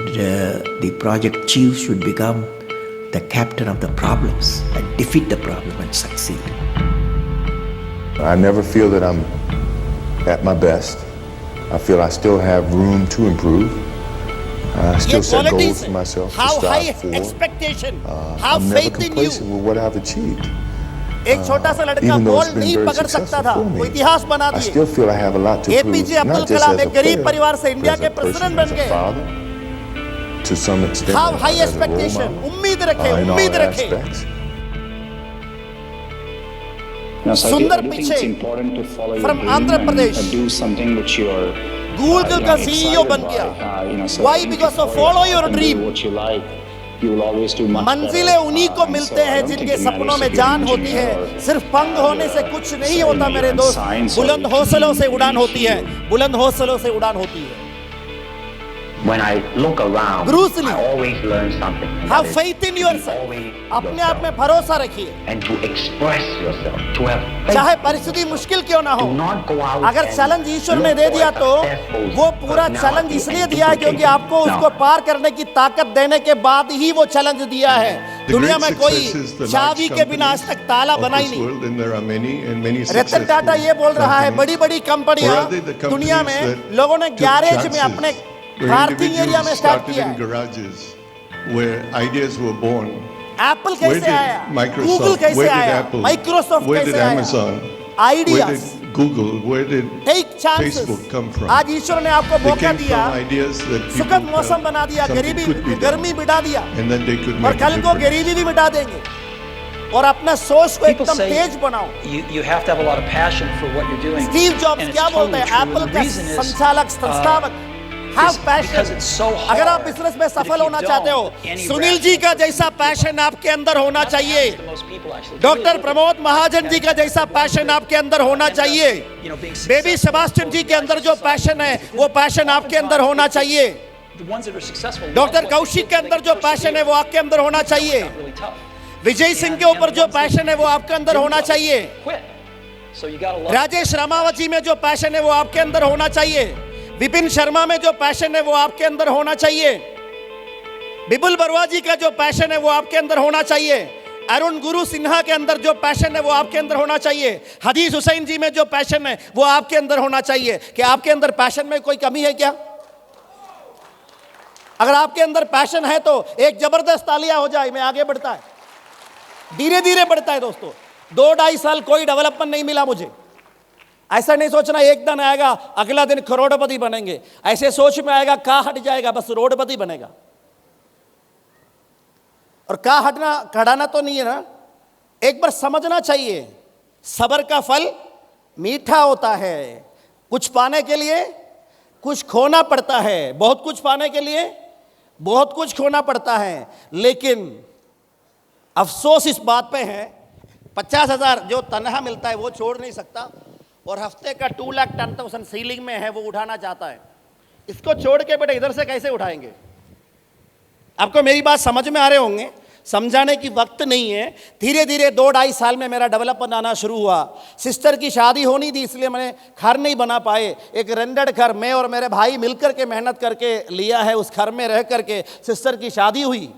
the project chief should become the captain of the problems and defeat the problem and succeed. I never feel that I'm at my best. I feel I still have room to improve. I still set goals for myself to how high strive for. expectation, how I'm never faith in you. complacent with what I've achieved. एक छोटा सा लड़का Even though ball it's been नहीं very पकड़ सकता successful था, for me, वो इतिहास बना I दिए। still feel I have a lot to prove. APJ Abdul Not just Kalam as a एक गरीब player, परिवार से इंडिया but के as a person, president as बन a गए। father, to some extent, How high as a role expectation, model, उम्मीद रखे, in all उम्मीद रखे। aspects. Now, so सुंदर I do think पीछे it's important to follow your from dream Andhra and Pradesh. do something which you're Google का CEO बन excited गया। by. So Why? if you Because of follow follow your and do dream. what you like, you will always do much मंजिलें better. उन्हीं को And मिलते so I हैं don't जिनके think it सपनों matters में if you're जान an होती है। engineer or, सिर्फ पंग होने से कुछ नहीं होता मेरे in दोस्त, science or बुलंद in हौसलों से उड़ान any होती है, field. बुलंद हौसलों से उड़ान होती है। When I look around, Bruce Lee. I always learn something. Have That is, faith in yourself. always अपने आप में yourself. भरोसा रखिए, And to express yourself, to have faith. चाहे परिस्थिति मुश्किल क्यों ना हो। Do not go out अगर and चैलेंज ईश्वर look ने दे for दिया a तो successful वो पूरा personality चैलेंज इसलिए and दिया है क्योंकि duplicate आपको it. उसको Now, पार करने की ताकत देने के बाद ही वो चैलेंज दिया है। दुनिया में कोई चाबी के बिना आज तक ताला बना ही नहीं। रतन टाटा ये बोल रहा है, बड़ी बड़ी कंपनियां दुनिया में लोगों ने गैरेज में अपने पार्किंग एरिया में स्टार्ट किया है। where ideas were born. Apple कैसे आया, Microsoft? गूगल कैसे Where did आया, Apple? माइक्रोसॉफ्ट Where कैसे did आया, Amazon? Ideas. Where did Google, where did take chances. Facebook come from? आज ईश्वर ने आपको They मौका came दिया, from ideas that people सुखद मौसम felt बना दिया, something गरीबी could be done, गर्मी मिटा दिया and then they could और make a कल को difference. गरीबी भी मिटा देंगे। और अपना सोच को People एकदम say तेज बनाओ। you have to have a lot of passion for what you're doing. Steve And jobs it's क्या बोलते totally हैं? true. And एप्पल the का reason is, संचालक संस्थापक have because passion। it's so hard अगर आप बिजनेस में that if सफल you होना don't, चाहते हो, any सुनील जी का rational जैसा पैशन आपके अंदर होना चाहिए, to most people actually. Doctor Pramod Mahajan ji का जैसा पैशन आपके अंदर होना चाहिए, You know, being Baby Sebastian ji के अंदर जो पैशन है वो पैशन आपके अंदर होना चाहिए, the ones that are successful. Doctor Kaushik के अंदर जो पैशन है वो आपके अंदर होना चाहिए, really tough. विजय सिंह के ऊपर जो पैशन है वो आपके अंदर होना चाहिए, Quit. So you got to love. Rajesh Ramawat जी में जो पैशन है वो आपके अंदर होना चाहिए, विपिन शर्मा में जो पैशन है वो आपके अंदर होना चाहिए, बिपुल बरुआ जी का जो पैशन है वो आपके अंदर होना चाहिए, अरुण गुरु सिन्हा के अंदर जो पैशन है वो आपके अंदर होना चाहिए, हदीस हुसैन जी में जो पैशन है वो आपके अंदर होना चाहिए। कि आपके अंदर पैशन में कोई कमी है क्या? अगर आपके अंदर पैशन है तो एक जबरदस्त तालियां हो जाए। मैं आगे बढ़ता है, धीरे धीरे बढ़ता है दोस्तों। 2-2.5 साल कोई डेवलपमेंट नहीं मिला मुझे। ऐसा नहीं सोचना एक दिन आएगा अगला दिन करोड़पति बनेंगे, ऐसे सोच में आएगा का हट जाएगा बस रोडपति बनेगा। और का हटना खड़ाना तो नहीं है ना, एक बार समझना चाहिए सब्र का फल मीठा होता है। कुछ पाने के लिए कुछ खोना पड़ता है, बहुत कुछ पाने के लिए बहुत कुछ खोना पड़ता है, लेकिन अफसोस इस बात पे है 50,000 जो तनख्वाह मिलता है वो छोड़ नहीं सकता, और हफ्ते का 2,10,000 सीलिंग में है वो उठाना चाहता है। इसको छोड़ के बेटा इधर से कैसे उठाएंगे? आपको मेरी बात समझ में आ रहे होंगे, समझाने की वक्त नहीं है। धीरे धीरे 2-2.5 साल में मेरा डेवलपमेंट आना शुरू हुआ। सिस्टर की शादी होनी थी इसलिए मैंने घर नहीं बना पाए, एक रेंटेड घर मैं और मेरे भाई मिलकर के मेहनत करके लिया है, उस घर में रह करके सिस्टर की शादी हुई।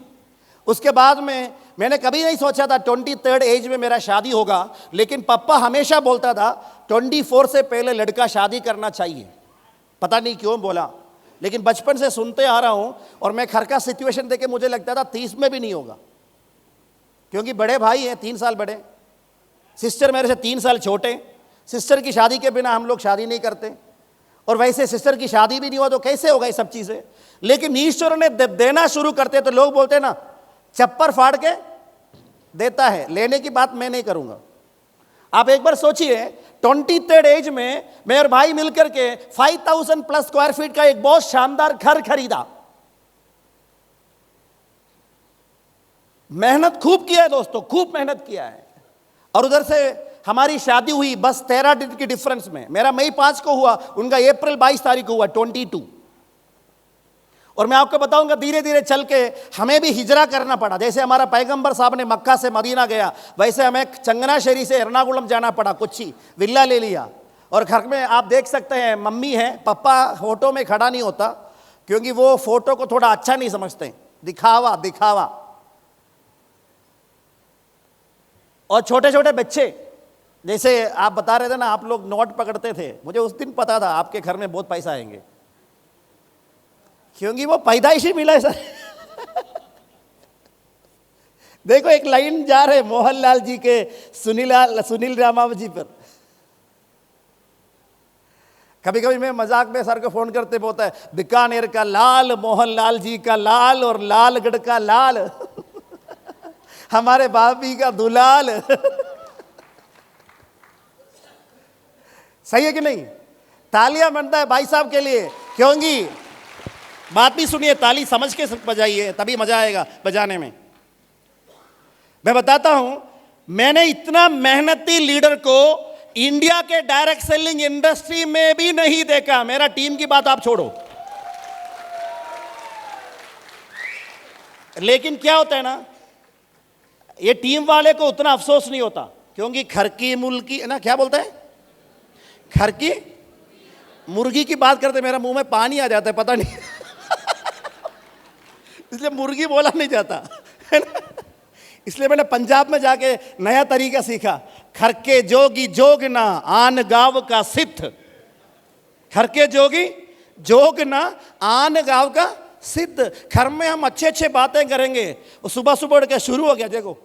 उसके बाद में मैंने कभी नहीं सोचा था 23rd एज में मेरा शादी होगा, लेकिन पापा हमेशा बोलता था 24 से पहले लड़का शादी करना चाहिए। पता नहीं क्यों बोला, लेकिन बचपन से सुनते आ रहा हूँ। और मैं घर का सिचुएशन देख के मुझे लगता था 30 में भी नहीं होगा, क्योंकि बड़े भाई हैं 3 साल बड़े, सिस्टर मेरे से 3 साल छोटे। सिस्टर की शादी के बिना हम लोग शादी नहीं करते, और वैसे सिस्टर की शादी भी नहीं हुआ तो कैसे होगा ये सब चीज़ें। लेकिन ईश्वर ने देना शुरू करते तो लोग बोलते ना चप्पर फाड़ के देता है, लेने की बात मैं नहीं करूंगा। आप एक बार सोचिए 23rd एज में मैं और भाई मिलकर के 5,000+ स्क्वायर फीट का एक बहुत शानदार घर खरीदा। मेहनत खूब किया है दोस्तों, खूब मेहनत किया है। और उधर से हमारी शादी हुई बस 13 दिन की डिफरेंस में। मेरा मई 5 को हुआ, उनका अप्रैल 22 तारीख को हुआ 22। और मैं आपको बताऊंगा धीरे धीरे चल के हमें भी हिजरा करना पड़ा। जैसे हमारा पैगंबर साहब ने मक्का से मदीना गया, वैसे हमें चंगनाशेरी से एर्नाकुलम जाना पड़ा। कोच्चि विल्ला ले लिया, और घर में आप देख सकते हैं मम्मी है, पापा फोटो में खड़ा नहीं होता क्योंकि वो फोटो को थोड़ा अच्छा नहीं समझते, दिखावा दिखावा। और छोटे छोटे बच्चे, जैसे आप बता रहे थे ना आप लोग नोट पकड़ते थे, मुझे उस दिन पता था आपके घर में बहुत पैसा आएंगे, क्योंकि वो पैदाइश ही मिला है सर। देखो एक लाइन जा रहे मोहनलाल जी के सुनील रामावत जी पर। कभी कभी मैं मजाक में सर को फोन करते बोलता है बीकानेर का लाल, मोहनलाल जी का लाल, और लालगढ़ का लाल, हमारे भाभी का दुलाल। सही है कि नहीं? तालियां बनता है भाई साहब के लिए, क्योंकि बात भी सुनिए, ताली समझ के बजाइए तभी मजा आएगा बजाने में। मैं बताता हूं, मैंने इतना मेहनती लीडर को इंडिया के डायरेक्ट सेलिंग इंडस्ट्री में भी नहीं देखा। मेरा टीम की बात आप छोड़ो, लेकिन क्या होता है ना, ये टीम वाले को उतना अफसोस नहीं होता, क्योंकि घर की मुर्गी ना, क्या बोलता है, घर की मुर्गी की बात करते मेरा मुंह में पानी आ जाता है, पता नहीं इसलिए मुर्गी बोला नहीं जाता है ना। इसलिए मैंने पंजाब में जाके नया तरीका सीखा, घर के जोगी जोगना आन गांव का सिद्ध। घर के जोगी जोगना आन गांव का सिद्ध। घर में हम अच्छे अच्छे बातें करेंगे, और सुबह सुबह उठ के शुरू हो गया देखो,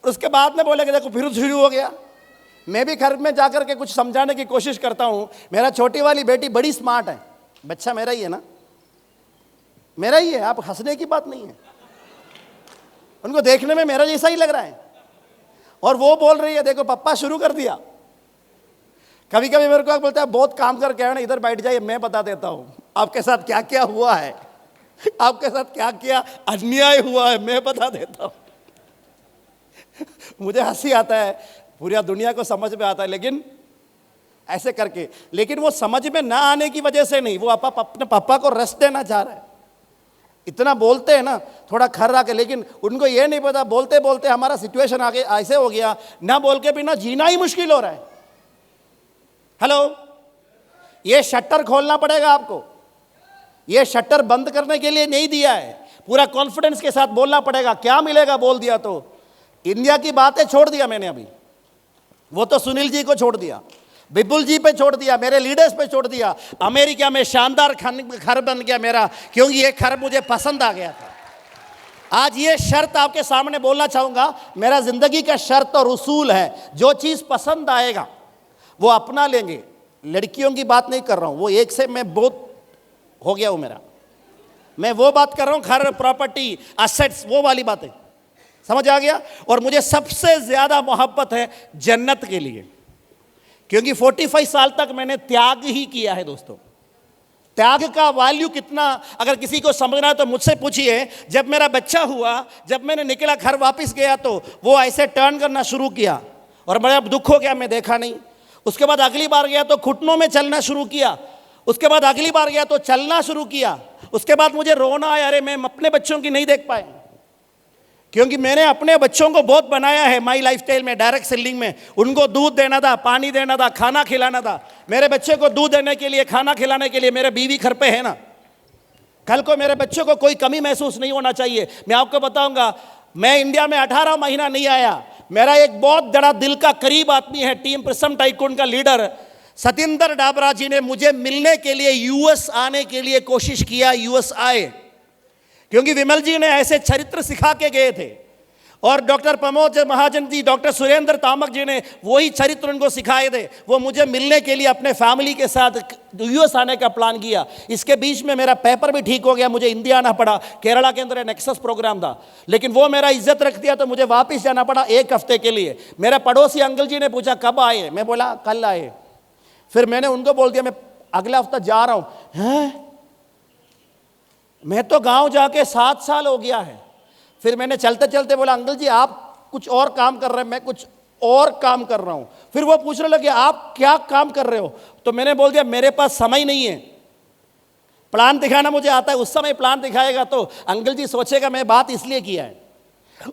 उसके बाद में बोलेंगे देखो फिर शुरू हो गया। मैं भी घर में जाकर के कुछ समझाने की कोशिश करता हूं। मेरा छोटी वाली बेटी बड़ी स्मार्ट है, बच्चा मेरा ही है ना, मेरा ही है, आप हंसने की बात नहीं है, उनको देखने में मेरा जैसा ही लग रहा है। और वो बोल रही है देखो पप्पा शुरू कर दिया। कभी कभी मेरे को बोलता है बहुत काम करके आए ना, इधर बैठ जाइए मैं बता देता हूं आपके साथ क्या क्या हुआ है, आपके साथ क्या क्या अन्याय हुआ है, मैं बता देता हूं। मुझे हंसी आता है, पूरी दुनिया को समझ में आता है, लेकिन ऐसे करके, लेकिन वो समझ में ना आने की वजह से नहीं, वो अपने पापा को रेस्ट देना चाह रहा है। इतना बोलते हैं ना थोड़ा खर्रा के, लेकिन उनको ये नहीं पता बोलते बोलते हमारा सिचुएशन आगे ऐसे हो गया, ना बोल के भी ना जीना ही मुश्किल हो रहा है। हेलो, ये शटर खोलना पड़ेगा आपको, ये शटर बंद करने के लिए नहीं दिया है, पूरा कॉन्फिडेंस के साथ बोलना पड़ेगा। क्या मिलेगा बोल दिया तो? इंडिया की बातें छोड़ दिया मैंने अभी, वो तो सुनील जी को छोड़ दिया, विपुल जी पे छोड़ दिया, मेरे लीडर्स पे छोड़ दिया। अमेरिका में शानदार घर बन गया मेरा, क्योंकि ये घर मुझे पसंद आ गया था। आज ये शर्त आपके सामने बोलना चाहूंगा, मेरा जिंदगी का शर्त और उसूल है, जो चीज पसंद आएगा वो अपना लेंगे। लड़कियों की बात नहीं कर रहा हूं, वो एक से मैं बहुत हो गया हूं मेरा, मैं वो बात कर रहा हूं घर, प्रॉपर्टी, असेट्स, वो वाली बातें, समझ आ गया। और मुझे सबसे ज्यादा मोहब्बत है जन्नत के लिए, क्योंकि 45 साल तक मैंने त्याग ही किया है दोस्तों। त्याग का वैल्यू कितना अगर किसी को समझना है तो मुझसे पूछिए। जब मेरा बच्चा हुआ, जब मैंने निकला घर वापस गया तो वो ऐसे टर्न करना शुरू किया और बड़ा दुख हो गया, मैं देखा नहीं। उसके बाद अगली बार गया तो घुटनों में चलना शुरू किया, उसके बाद अगली बार गया तो चलना शुरू किया। उसके बाद मुझे रोना आया, अरे मैं अपने बच्चों की नहीं देख पाए, क्योंकि मैंने अपने बच्चों को बहुत बनाया है माई लाइफस्टाइल में, डायरेक्ट सेलिंग में। उनको दूध देना था, पानी देना था, खाना खिलाना था। मेरे बच्चे को दूध देने के लिए, खाना खिलाने के लिए मेरे बीवी घर पे है ना, कल को मेरे बच्चों को कोई कमी महसूस नहीं होना चाहिए। मैं आपको बताऊंगा, मैं इंडिया में 18 महीना नहीं आया, मेरा एक बहुत बड़ा दिल का करीब आदमी है, टीम प्रिज्म टाइकून का लीडर सतिंदर डाबरा जी ने मुझे मिलने के लिए यूएस आने के लिए कोशिश किया। यूएस आए क्योंकि विमल जी ने ऐसे चरित्र सिखा के गए थे, और डॉक्टर प्रमोद महाजन जी, डॉक्टर सुरेंद्र तामक जी ने वही चरित्र उनको सिखाए थे। वो मुझे मिलने के लिए अपने फैमिली के साथ यूएस आने का प्लान किया। इसके बीच में मेरा पेपर भी ठीक हो गया, मुझे इंडिया आना पड़ा, केरला के अंदर नेक्सस प्रोग्राम था, लेकिन वो मेरा इज्जत रख दिया तो मुझे वापस जाना पड़ा 1 हफ्ते के लिए। मेरे पड़ोसी अंकल जी ने पूछा कब आए, मैं बोला कल आए। फिर मैंने उनको बोल दिया मैं अगला हफ्ता जा रहा हूं। हैं, मैं तो गांव जाके 7 साल हो गया है। फिर मैंने चलते चलते बोला अंकल जी आप कुछ और काम कर रहे हैं, मैं कुछ और काम कर रहा हूं। फिर वो पूछने लगे आप क्या काम कर रहे हो, तो मैंने बोल दिया मेरे पास समय नहीं है, प्लान दिखाना मुझे आता है, उस समय प्लान दिखाएगा तो अंकल जी सोचेगा मैं बात इसलिए किया है।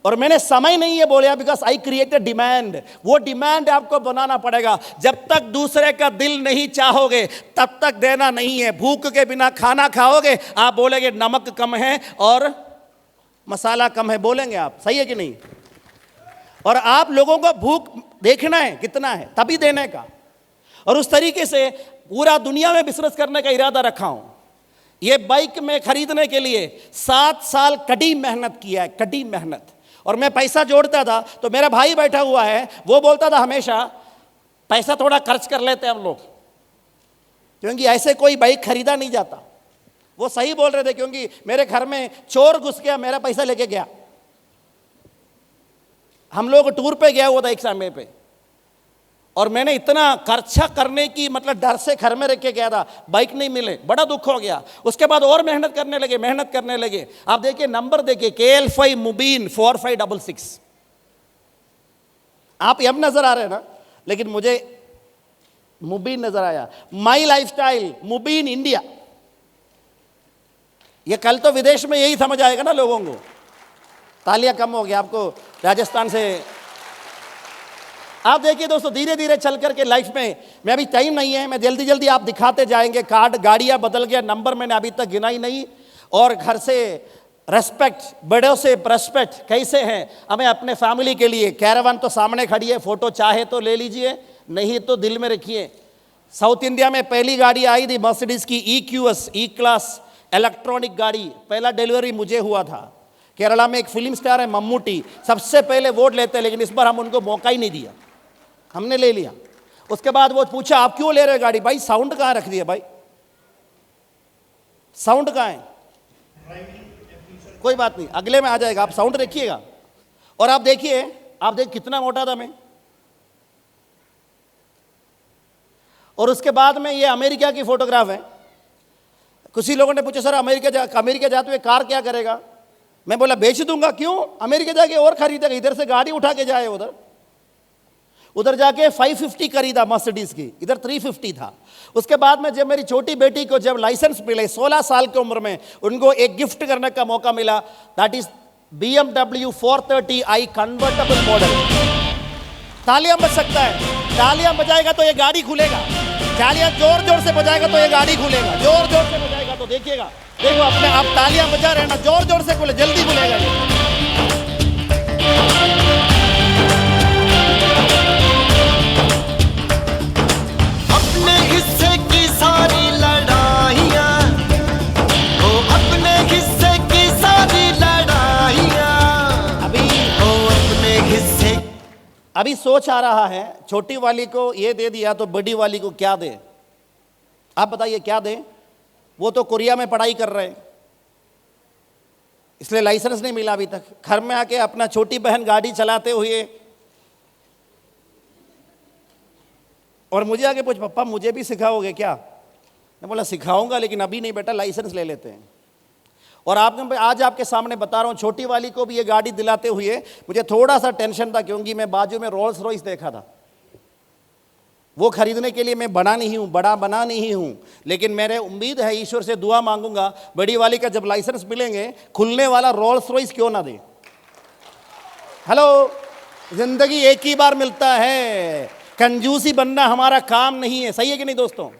और मैंने समय नहीं है बोला बिकॉज आई क्रिएटेड डिमांड। वो डिमांड आपको बनाना पड़ेगा। जब तक दूसरे का दिल नहीं चाहोगे तब तक देना नहीं है। भूख के बिना खाना खाओगे, आप बोलेंगे नमक कम है और मसाला कम है, बोलेंगे आप, सही है कि नहीं? और आप लोगों को भूख देखना है कितना है तभी देने का। और उस तरीके से पूरा दुनिया में बिजनेस करने का इरादा रखा हूं। ये बाइक में खरीदने के लिए 7 साल कड़ी मेहनत किया है, कड़ी मेहनत। और मैं पैसा जोड़ता था तो मेरा भाई बैठा हुआ है, वो बोलता था हमेशा पैसा थोड़ा खर्च कर लेते हैं हम लोग, क्योंकि ऐसे कोई बाइक खरीदा नहीं जाता। वो सही बोल रहे थे, क्योंकि मेरे घर में चोर घुस गया, मेरा पैसा लेके गया। हम लोग टूर पे गया हुआ था एक समय पे, और मैंने इतना खर्चा करने की मतलब डर से घर में रख के गया था, बाइक नहीं मिले, बड़ा दुख हो गया। उसके बाद और मेहनत करने लगे। आप देखिए नंबर देखिए, KL5 मुबीन 4566। आप एम नजर आ रहे हैं ना, लेकिन मुझे मुबीन नजर आया। माई लाइफस्टाइल मुबीन इंडिया। ये कल तो विदेश में यही समझ आएगा ना लोगों को। तालियां कम हो गया आपको राजस्थान से। आप देखिए दोस्तों, धीरे धीरे चल करके लाइफ में, मैं अभी टाइम नहीं है, मैं जल्दी जल्दी आप दिखाते जाएंगे। कार्ड, गाड़ियां बदल गया, नंबर मैंने अभी तक गिना ही नहीं। और घर से रेस्पेक्ट, बड़ों से रेस्पेक्ट कैसे हैं हमें अपने फैमिली के लिए। कैरावान तो सामने खड़ी है, फोटो चाहे तो ले लीजिए, नहीं तो दिल में रखिए। साउथ इंडिया में पहली गाड़ी आई थी मर्सिडीज की EQS, E क्लास इलेक्ट्रॉनिक गाड़ी। पहला डिलीवरी मुझे हुआ था। केरला में एक फिल्म स्टार है मम्मूटी, सबसे पहले वोट लेते हैं, लेकिन इस बार हम उनको मौका ही नहीं दिया। हमने ले लिया। उसके बाद वो पूछा आप क्यों ले रहे हो गाड़ी? भाई साउंड कहाँ रख दिया भाई, साउंड कहाँ है? कोई बात नहीं, अगले में आ जाएगा, आप साउंड रखिएगा। और आप देखिए, आप देख कितना मोटा था मैं। और उसके बाद में ये अमेरिका की फोटोग्राफ है। कुछ ही लोगों ने पूछा सर अमेरिका जाते हुए कार क्या करेगा? मैं बोला बेच दूंगा। क्यों? अमेरिका जाके और खरीदेगा, इधर से गाड़ी उठा के जाए उधर जाके 550 खरीदा मर्सिडीज की, इधर 350 था। उसके बाद में जब मेरी छोटी बेटी को जब लाइसेंस मिले 16 साल की उम्र में, उनको एक गिफ्ट करने का मौका मिला, that is BMW 430i convertible model. तालियां बज सकता है, तालियां बजाएगा तो ये गाड़ी खुलेगा, तालियां जोर जोर से बजाएगा तो ये गाड़ी खुलेगा, जोर जोर से बजाएगा तो देखिएगा, देखो अपने आप तालियां बजा रहे हैं ना, जोर जोर से खुले, जल्दी खुलेगा ये। अपने हिस्से की सारी लड़ाइयाँ, ओ अपने हिस्से की सारी लड़ाइयाँ, अभी ओ अपने हिस्से। अभी सोच आ रहा है छोटी वाली को ये दे दिया तो बड़ी वाली को क्या दे? आप बताइए क्या दे? वो तो कोरिया में पढ़ाई कर रहे हैं, इसलिए लाइसेंस नहीं मिला अभी तक। घर में आके अपना छोटी बहन गाड़ी चलाते हुए और मुझे आके पूछ पापा मुझे भी सिखाओगे क्या? मैं बोला सिखाऊंगा लेकिन अभी नहीं बेटा, लाइसेंस ले लेते हैं। और आज आपके सामने बता रहा हूं, छोटी वाली को भी ये गाड़ी दिलाते हुए मुझे थोड़ा सा टेंशन था, क्योंकि मैं बाजू में रोल्स रॉयस देखा था। वो खरीदने के लिए मैं बड़ा बना नहीं हूं, लेकिन मेरे उम्मीद है, ईश्वर से दुआ मांगूंगा, बड़ी वाली का जब लाइसेंस मिलेंगे खुलने वाला रोल्स रॉयस क्यों ना दे। हेलो, जिंदगी एक ही बार मिलता है, कंजूसी बनना हमारा काम नहीं है। सही है कि नहीं दोस्तों?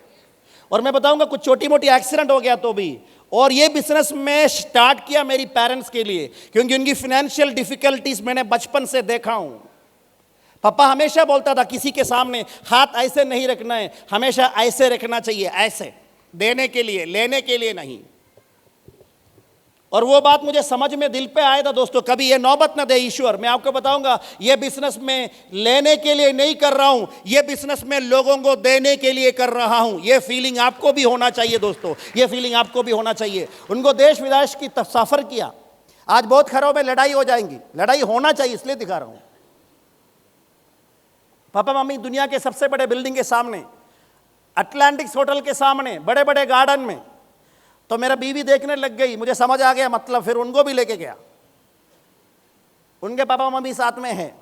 और मैं बताऊंगा कुछ छोटी मोटी एक्सीडेंट हो गया तो भी, और ये बिजनेस में स्टार्ट किया मेरी पेरेंट्स के लिए, क्योंकि उनकी फाइनेंशियल डिफिकल्टीज मैंने बचपन से देखा हूं। पापा हमेशा बोलता था किसी के सामने हाथ ऐसे नहीं रखना है, हमेशा ऐसे रखना चाहिए, ऐसे देने के लिए, लेने के लिए नहीं। और वो बात मुझे समझ में दिल पे आया था दोस्तों, कभी ये नौबत ना दे ईश्वर। मैं आपको बताऊंगा, ये बिजनेस में लेने के लिए नहीं कर रहा हूं, ये बिजनेस में लोगों को देने के लिए कर रहा हूं। ये फीलिंग आपको भी होना चाहिए दोस्तों, ये फीलिंग आपको भी होना चाहिए। उनको देश विदेश की सफर किया, आज बहुत घरों में लड़ाई हो जाएंगी, लड़ाई होना चाहिए इसलिए दिखा रहा हूं। पापा मम्मी दुनिया के सबसे बड़े बिल्डिंग के सामने, अटलांटिक्स होटल के सामने, बड़े बड़े गार्डन में, तो मेरा बीवी देखने लग गई, मुझे समझ आ गया मतलब, फिर उनको भी लेके गया। उनके पापा मम्मी साथ में हैं।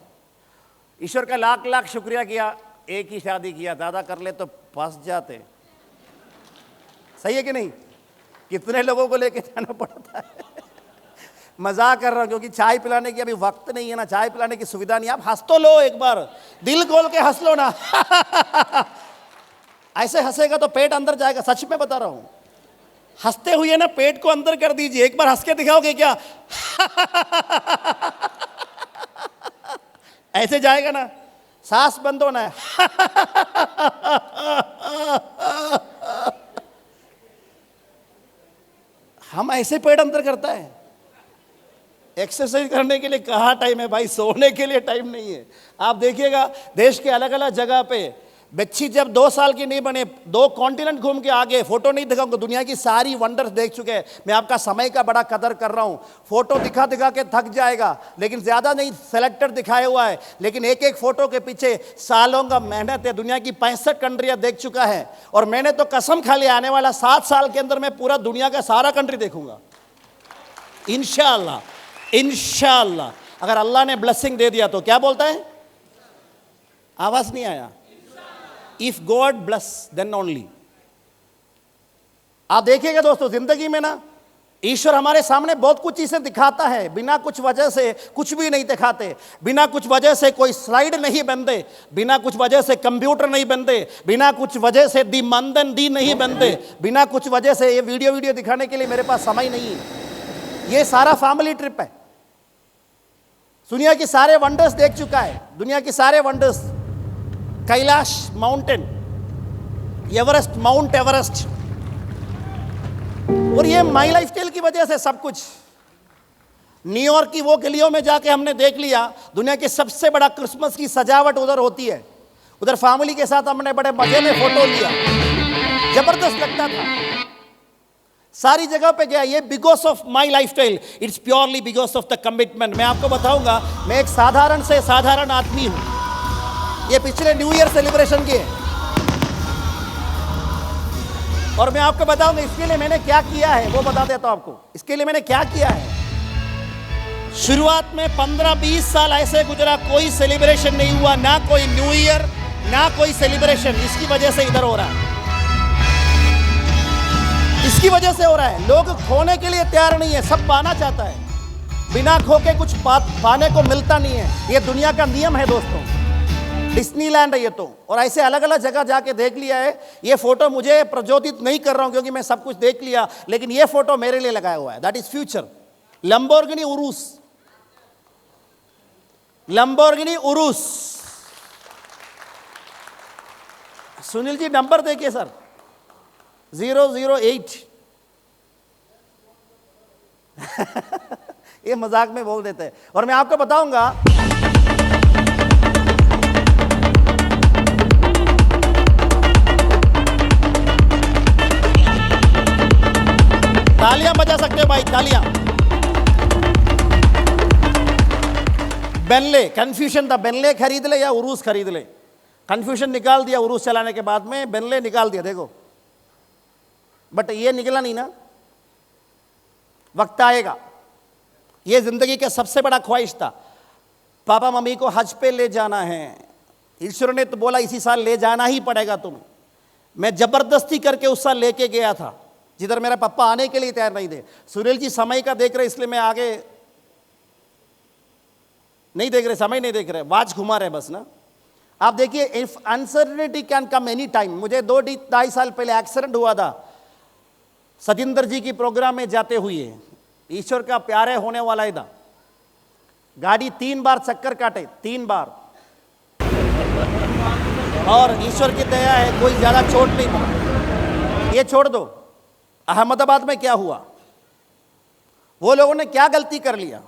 ईश्वर का लाख लाख शुक्रिया किया, एक ही शादी किया, ज़्यादा कर ले तो फंस जाते। सही है कि नहीं? कितने लोगों को लेके जाना पड़ता है। मजाक कर रहा हूं, क्योंकि चाय पिलाने की अभी वक्त नहीं है ना, चाय पिलाने की सुविधा नहीं। आप हंस तो लो, एक बार दिल खोल के हंस लो ना। ऐसे हंसेगा तो पेट अंदर जाएगा, सच में बता रहा हूं। हंसते हुए ना पेट को अंदर कर दीजिए, एक बार हंस के दिखाओगे क्या? ऐसे जाएगा ना, सांस बंद होना है। हम ऐसे पेट अंदर करता है। एक्सरसाइज करने के लिए कहाँ टाइम है भाई, सोने के लिए टाइम नहीं है। आप देखिएगा देश के अलग अलग जगह पे बच्ची जब 2 साल की नहीं बने, 2 कॉन्टिनेंट घूम के आगे, फोटो नहीं दिखाऊंगा, दुनिया की सारी वंडर्स देख चुके हैं। मैं आपका समय का बड़ा कदर कर रहा हूँ। फोटो दिखा दिखा के थक जाएगा, लेकिन ज़्यादा नहीं, सेलेक्टेड दिखाया हुआ है, लेकिन एक एक फोटो के पीछे सालों का मेहनत है। दुनिया की 65 कंट्रियाँ देख चुका है, और मैंने तो कसम खा लिया आने वाला 7 साल के अंदर मैं पूरा दुनिया का सारा कंट्री देखूंगा, इंशाअल्लाह। इंशाअल्लाह अगर अल्लाह ने ब्लेसिंग दे दिया तो। क्या बोलता है? आवाज नहीं आया। If God bless then only. आप देखिएगा दोस्तों, जिंदगी में ना ईश्वर हमारे सामने बहुत कुछ चीजें दिखाता है, बिना कुछ वजह से कुछ भी नहीं दिखाते। बिना कुछ वजह से कोई स्लाइड नहीं बनते, बिना कुछ वजह से कंप्यूटर नहीं बनते, बिना कुछ वजह से दी मंदन दी नहीं बनते, बिना कुछ वजह से ये वीडियो दिखाने के लिए मेरे पास समय नहीं है। ये सारा फैमिली ट्रिप है। दुनिया के सारे वंडर्स देख चुका है, दुनिया के सारे wonders, Kailash mountain, Everest, mount Everest, और ये माई लाइफ स्टाइल की वजह से सब कुछ। न्यूयॉर्क की वो गलियों में जाके हमने देख लिया, दुनिया के सबसे बड़ा क्रिसमस की सजावट उधर होती है। उधर फैमिली के साथ हमने बड़े मजे में फोटो लिया, जबरदस्त लगता था। सारी जगह पे गया, ये because of my life style, it's purely because of the commitment. मैं आपको बताऊंगा, मैं एक साधारण से साधारण आदमी हूं। ये पिछले न्यू ईयर सेलिब्रेशन की है, और मैं आपको बताऊंगा इसके लिए मैंने क्या किया है, वो बता देता हूं आपको। इसके लिए मैंने क्या किया है। शुरुआत में 15-20 साल ऐसे गुजरा, कोई सेलिब्रेशन नहीं हुआ, ना कोई न्यू ईयर, ना कोई सेलिब्रेशन। इसकी वजह से इधर हो रहा है, इसकी वजह से हो रहा है। लोग खोने के लिए तैयार नहीं है, सब पाना चाहता है। बिना खो के कुछ पाने को मिलता नहीं है। ये दुनिया का नियम है दोस्तों, डिस्नीलैंड है ये तो। और ऐसे अलग अलग जगह जाके देख लिया है। ये फोटो मुझे प्रज्योतित नहीं कर रहा हूं क्योंकि मैं सब कुछ देख लिया, लेकिन ये फोटो मेरे लिए लगाया हुआ है। That is future. लंबोर्गिनी उरूस, लंबोर्गिनी उरूस। सुनील जी नंबर देखिए सर, 008। ये मजाक में बोल देते हैं। और मैं आपको बताऊंगा, तालियां बजा सकते हो भाई, तालियां। बेनले, कंफ्यूजन था, बेनले खरीद ले या उरूस खरीद ले। कंफ्यूजन निकाल दिया उरूस चलाने के बाद में, बेनले निकाल दिया। देखो, बट ये निकला नहीं ना, वक्त आएगा। ये जिंदगी का सबसे बड़ा ख्वाहिश था, पापा मम्मी को हज पे ले जाना है। ईश्वर ने तो बोला इसी साल ले जाना ही पड़ेगा तुम्हें। मैं जबरदस्ती करके उस साल लेके गया था, जिधर मेरा पापा आने के लिए तैयार नहीं थे। सुनील जी समय का देख रहे, इसलिए मैं आगे नहीं देख रहे, समय नहीं देख रहे, वाच घुमा रहे बस ना। आप देखिए, if uncertainty can come any time. मुझे 2-2.5 साल पहले एक्सीडेंट हुआ था, सतिंदर जी की प्रोग्राम में जाते हुए। ईश्वर का प्यारे होने वाला ही था। गाड़ी 3 बार चक्कर काटे, 3 बार, और ईश्वर की दया है कोई ज्यादा चोट नहीं पड़ा। ये छोड़ दो, अहमदाबाद में क्या हुआ, वो लोगों ने क्या गलती कर लिया।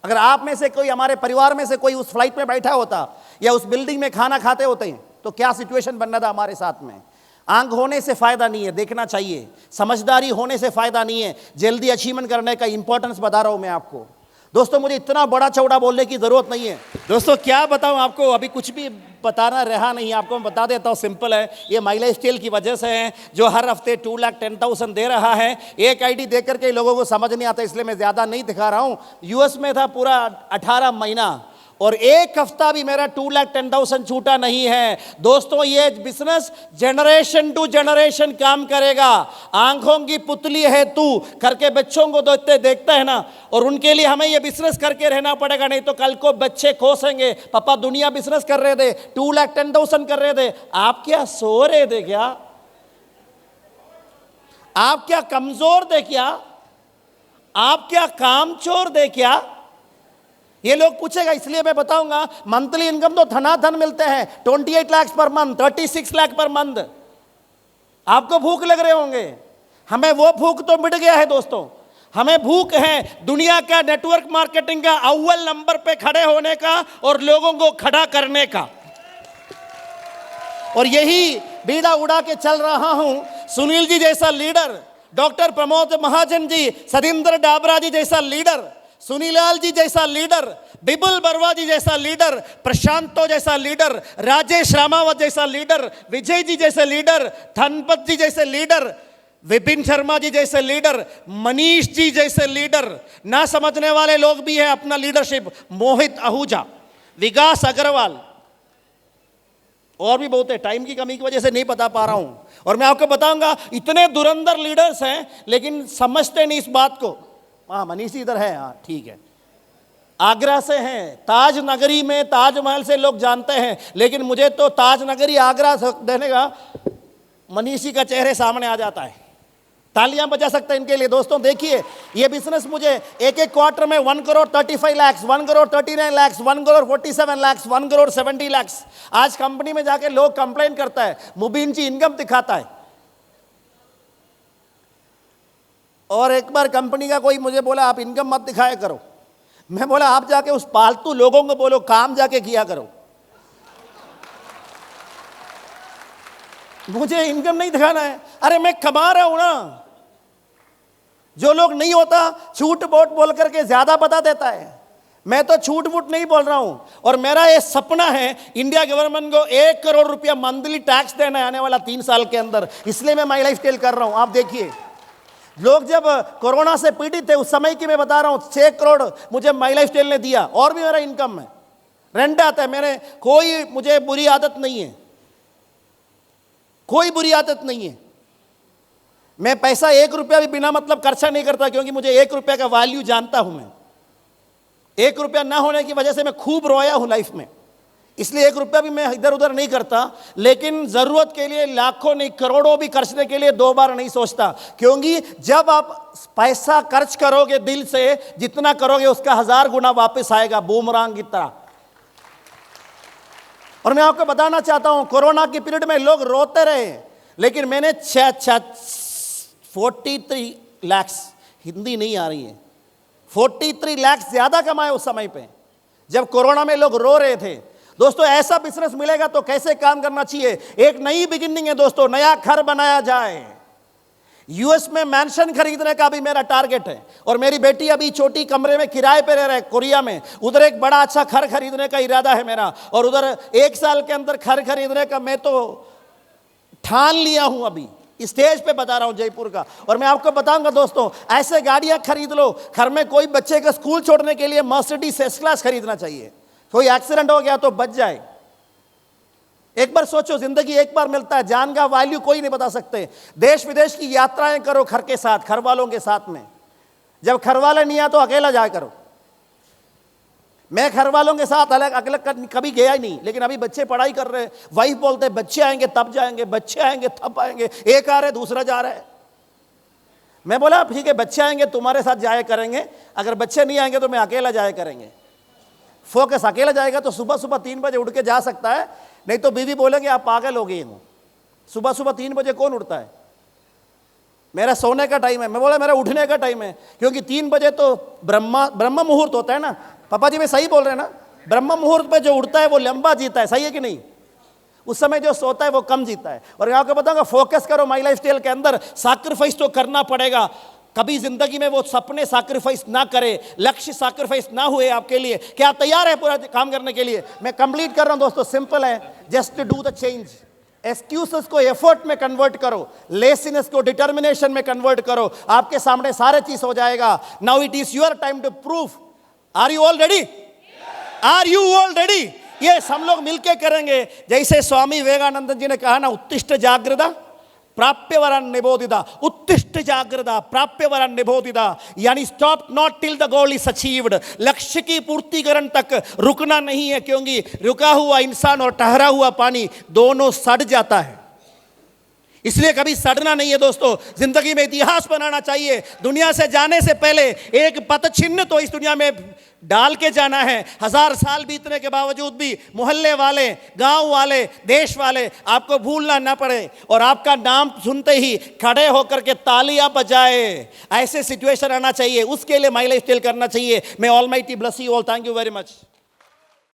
अगर आप में से कोई, हमारे परिवार में से कोई उस फ्लाइट में बैठा होता या उस बिल्डिंग में खाना खाते होते तो क्या सिचुएशन बनना था हमारे साथ में। आंख होने से फायदा नहीं है, देखना चाहिए। समझदारी होने से फायदा नहीं है, जल्दी अचीवमेंट करने का इंपॉर्टेंस बता रहा हूं मैं आपको। दोस्तों, मुझे इतना बड़ा चौड़ा बोलने की जरूरत नहीं है। दोस्तों, क्या बताऊं आपको, अभी कुछ भी बताना रहा नहीं, आपको मैं बता देता हूं। सिंपल है, ये माई लाइफ स्टाइल की वजह से है, जो हर हफ्ते 2,10,000 दे रहा है। एक आईडी देख करके लोगों को समझ नहीं आता, इसलिए मैं ज्यादा नहीं दिखा रहा हूं। यूएस में था पूरा 18 महीना, और एक हफ्ता भी मेरा 2,10,000 छूटा नहीं है। दोस्तों, ये बिजनेस जनरेशन टू जनरेशन काम करेगा। आंखों की पुतली है तू करके बच्चों को देखते हैं ना, और उनके लिए हमें ये बिजनेस करके रहना पड़ेगा, नहीं तो कल को बच्चे कोसेंगे, पापा दुनिया बिजनेस कर रहे थे, 2,10,000 कर रहे थे। आप क्या सो रहे थे क्या? आप क्या कमजोर थे क्या? आप क्या कामचोर थे क्या? ये लोग पूछेगा, इसलिए मैं बताऊंगा। मंथली इनकम तो धनाधन मिलते हैं, 28 lakh per month, 36 lakh per month. आपको भूख लग रहे होंगे, हमें वो भूख तो मिट गया है दोस्तों। हमें भूख है दुनिया का नेटवर्क मार्केटिंग का अव्वल नंबर पे खड़े होने का और लोगों को खड़ा करने का, और यही बीड़ा उड़ा के चल रहा हूं। सुनील जी जैसा लीडर, डॉक्टर प्रमोद महाजन जी, सतिंदर डाबरा जी जैसा लीडर, सुनीलाल जी जैसा लीडर, बिपुल बरवा जी जैसा लीडर, प्रशांतो जैसा लीडर, राजेश रामावत जैसा लीडर, विजय जी जैसे लीडर, धनपत जी जैसे लीडर, विपिन शर्मा जी जैसे लीडर, मनीष जी जैसे लीडर। ना समझने वाले लोग भी हैं अपना लीडरशिप, मोहित आहूजा, विकास अग्रवाल, और भी बहुत है। टाइम की कमी की वजह से नहीं बता पा रहा हूं। और मैं आपको बताऊंगा, इतने धुरंधर लीडर्स हैं लेकिन समझते नहीं इस बात को। हाँ, मनीष इधर है, हाँ ठीक है। आगरा से हैं, ताज नगरी में ताजमहल से लोग जानते हैं, लेकिन मुझे तो ताज नगरी आगरा देने का मनीषी का चेहरे सामने आ जाता है। तालियां बजा सकते हैं इनके लिए। दोस्तों देखिए, ये बिजनेस मुझे एक एक क्वार्टर में 1 करोड़ 35 लाख, 1 करोड़ 39 लाख, 1 करोड़ 47 लाख, 1 करोड़ 70 लाख। आज कंपनी में जाके लोग कंप्लेन करता है, मुबीन जी इनकम दिखाता है। और एक बार कंपनी का कोई मुझे बोला, आप इनकम मत दिखाया करो। मैं बोला, आप जाके उस पालतू लोगों को बोलो काम जाके किया करो। मुझे इनकम नहीं दिखाना है। अरे मैं कमा रहा हूं ना। जो लोग नहीं होता झूठ बोट बोल करके ज्यादा बता देता है। मैं तो झूठ मूठ नहीं बोल रहा हूं। और मेरा ये सपना है इंडिया गवर्नमेंट को 1 करोड़ रुपया मंथली टैक्स देना है आने वाला 3 साल के अंदर। इसलिए मैं माई लाइफ स्टाइल कर रहा हूं। आप देखिए, लोग जब कोरोना से पीड़ित थे उस समय की मैं बता रहा हूं, 6 करोड़ मुझे माई लाइफ स्टाइल ने दिया। और भी मेरा इनकम है, रेंट आता है। मैंने कोई, मुझे बुरी आदत नहीं है, कोई बुरी आदत नहीं है। मैं पैसा 1 रुपया भी बिना मतलब खर्चा नहीं करता, क्योंकि मुझे 1 रुपया का वैल्यू जानता हूं मैं। 1 रुपया ना होने की वजह से मैं खूब रोया हूं लाइफ में, इसलिए 1 रुपया भी मैं इधर उधर नहीं करता। लेकिन जरूरत के लिए लाखों नहीं करोड़ों भी खर्चने के लिए 2 बार नहीं सोचता, क्योंकि जब आप पैसा खर्च करोगे दिल से, जितना करोगे उसका 1000 गुना वापस आएगा, बूमरांग की तरह। और मैं आपको बताना चाहता हूं, कोरोना के पीरियड में लोग रोते रहे, लेकिन मैंने 43 लाख, हिंदी नहीं आ रही है, 43 लाख ज्यादा कमाए उस समय पे जब कोरोना में लोग रो रहे थे। दोस्तों, ऐसा बिजनेस मिलेगा तो कैसे काम करना चाहिए। एक नई बिगिनिंग है दोस्तों, नया घर बनाया जाए। यूएस में मैंशन खरीदने का भी मेरा टारगेट है। और मेरी बेटी अभी छोटी कमरे में किराए पे रह रहा है कोरिया में, उधर एक बड़ा अच्छा घर खरीदने का इरादा है मेरा। और उधर 1 साल के अंदर घर खरीदने का मैं तो ठान लिया हूं, अभी स्टेज पे बता रहा हूं जयपुर का। और मैं आपको बताऊंगा दोस्तों, ऐसे गाड़ियां खरीद लो। घर में कोई बच्चे का स्कूल छोड़ने के लिए मर्सिडीज एस क्लास खरीदना चाहिए। कोई एक्सीडेंट हो गया तो बच जाए। एक बार सोचो, जिंदगी एक बार मिलता है, जान का वैल्यू कोई नहीं बता सकते। देश विदेश की यात्राएं करो घर के साथ, घर वालों के साथ में। जब घर वाले नहीं आए तो अकेला जाया करो। मैं घर वालों के साथ अलग अलग कभी गया ही नहीं, लेकिन अभी बच्चे पढ़ाई कर रहे हैं, वाइफ बोलते हैं बच्चे आएंगे तब जाएंगे, बच्चे आएंगे तब आएंगे। एक आ रहे दूसरा जा रहा है। मैं बोला ठीक है, बच्चे आएंगे तुम्हारे साथ जाया करेंगे, अगर बच्चे नहीं आएंगे तो मैं अकेला जाया करेंगे। फोकस, अकेला जाएगा तो सुबह सुबह 3 बजे उठ के जा सकता है, नहीं तो बीवी बोलेंगे आप पागल हो गए हो, सुबह सुबह 3 बजे कौन उठता है। मेरा सोने का टाइम है। मैं बोला मेरा उठने का टाइम है, क्योंकि 3 बजे तो ब्रह्म मुहूर्त होता है ना। पापा जी मैं सही बोल रहे हैं ना? ब्रह्म मुहूर्त में जो उठता है वो लंबा जीता है, सही है कि नहीं? उस समय जो सोता है वो कम जीता है। और मैं आपको बताऊंगा, फोकस करो माई लाइफ स्टाइल के अंदर। सैक्रिफाइस तो करना पड़ेगा। कभी जिंदगी में वो सपने सैक्रिफाइस ना करे, लक्ष्य सैक्रिफाइस ना हुए आपके लिए। क्या आप तैयार है पूरा काम करने के लिए? मैं कंप्लीट कर रहा हूं दोस्तों, सिंपल है, just to do the change. Excuses को एफर्ट में कन्वर्ट करो, लेसीनेस को डिटर्मिनेशन में कन्वर्ट करो, आपके सामने सारे चीज हो जाएगा। Now it is your time to prove. Are you all ready? Are you all ready? ये हम लोग मिलके करेंगे। जैसे स्वामी विवेकानंद जी ने कहा ना, उत्तिष्ठ जागृता प्राप्यवरं निबोधिता, उत्तिष्ठ जागृता प्राप्यवरं निबोधिता, यानी stop not till the goal is achieved. लक्ष्य की पूर्तिकरण तक रुकना नहीं है, क्योंकि रुका हुआ इंसान और ठहरा हुआ पानी दोनों सड़ जाता है। इसलिए कभी सड़ना नहीं है दोस्तों। जिंदगी में इतिहास बनाना चाहिए। दुनिया से जाने से पहले एक पदचिन्ह तो इस दुनिया में डाल के जाना है। 1000 साल बीतने के बावजूद भी मोहल्ले वाले, गांव वाले, देश वाले आपको भूलना ना पड़े, और आपका नाम सुनते ही खड़े होकर के तालियां बजाए। ऐसे सिचुएशन आना चाहिए। उसके लिए माई लाइफ स्टाइल करना चाहिए। मैं almighty bless you all. Thank you very much.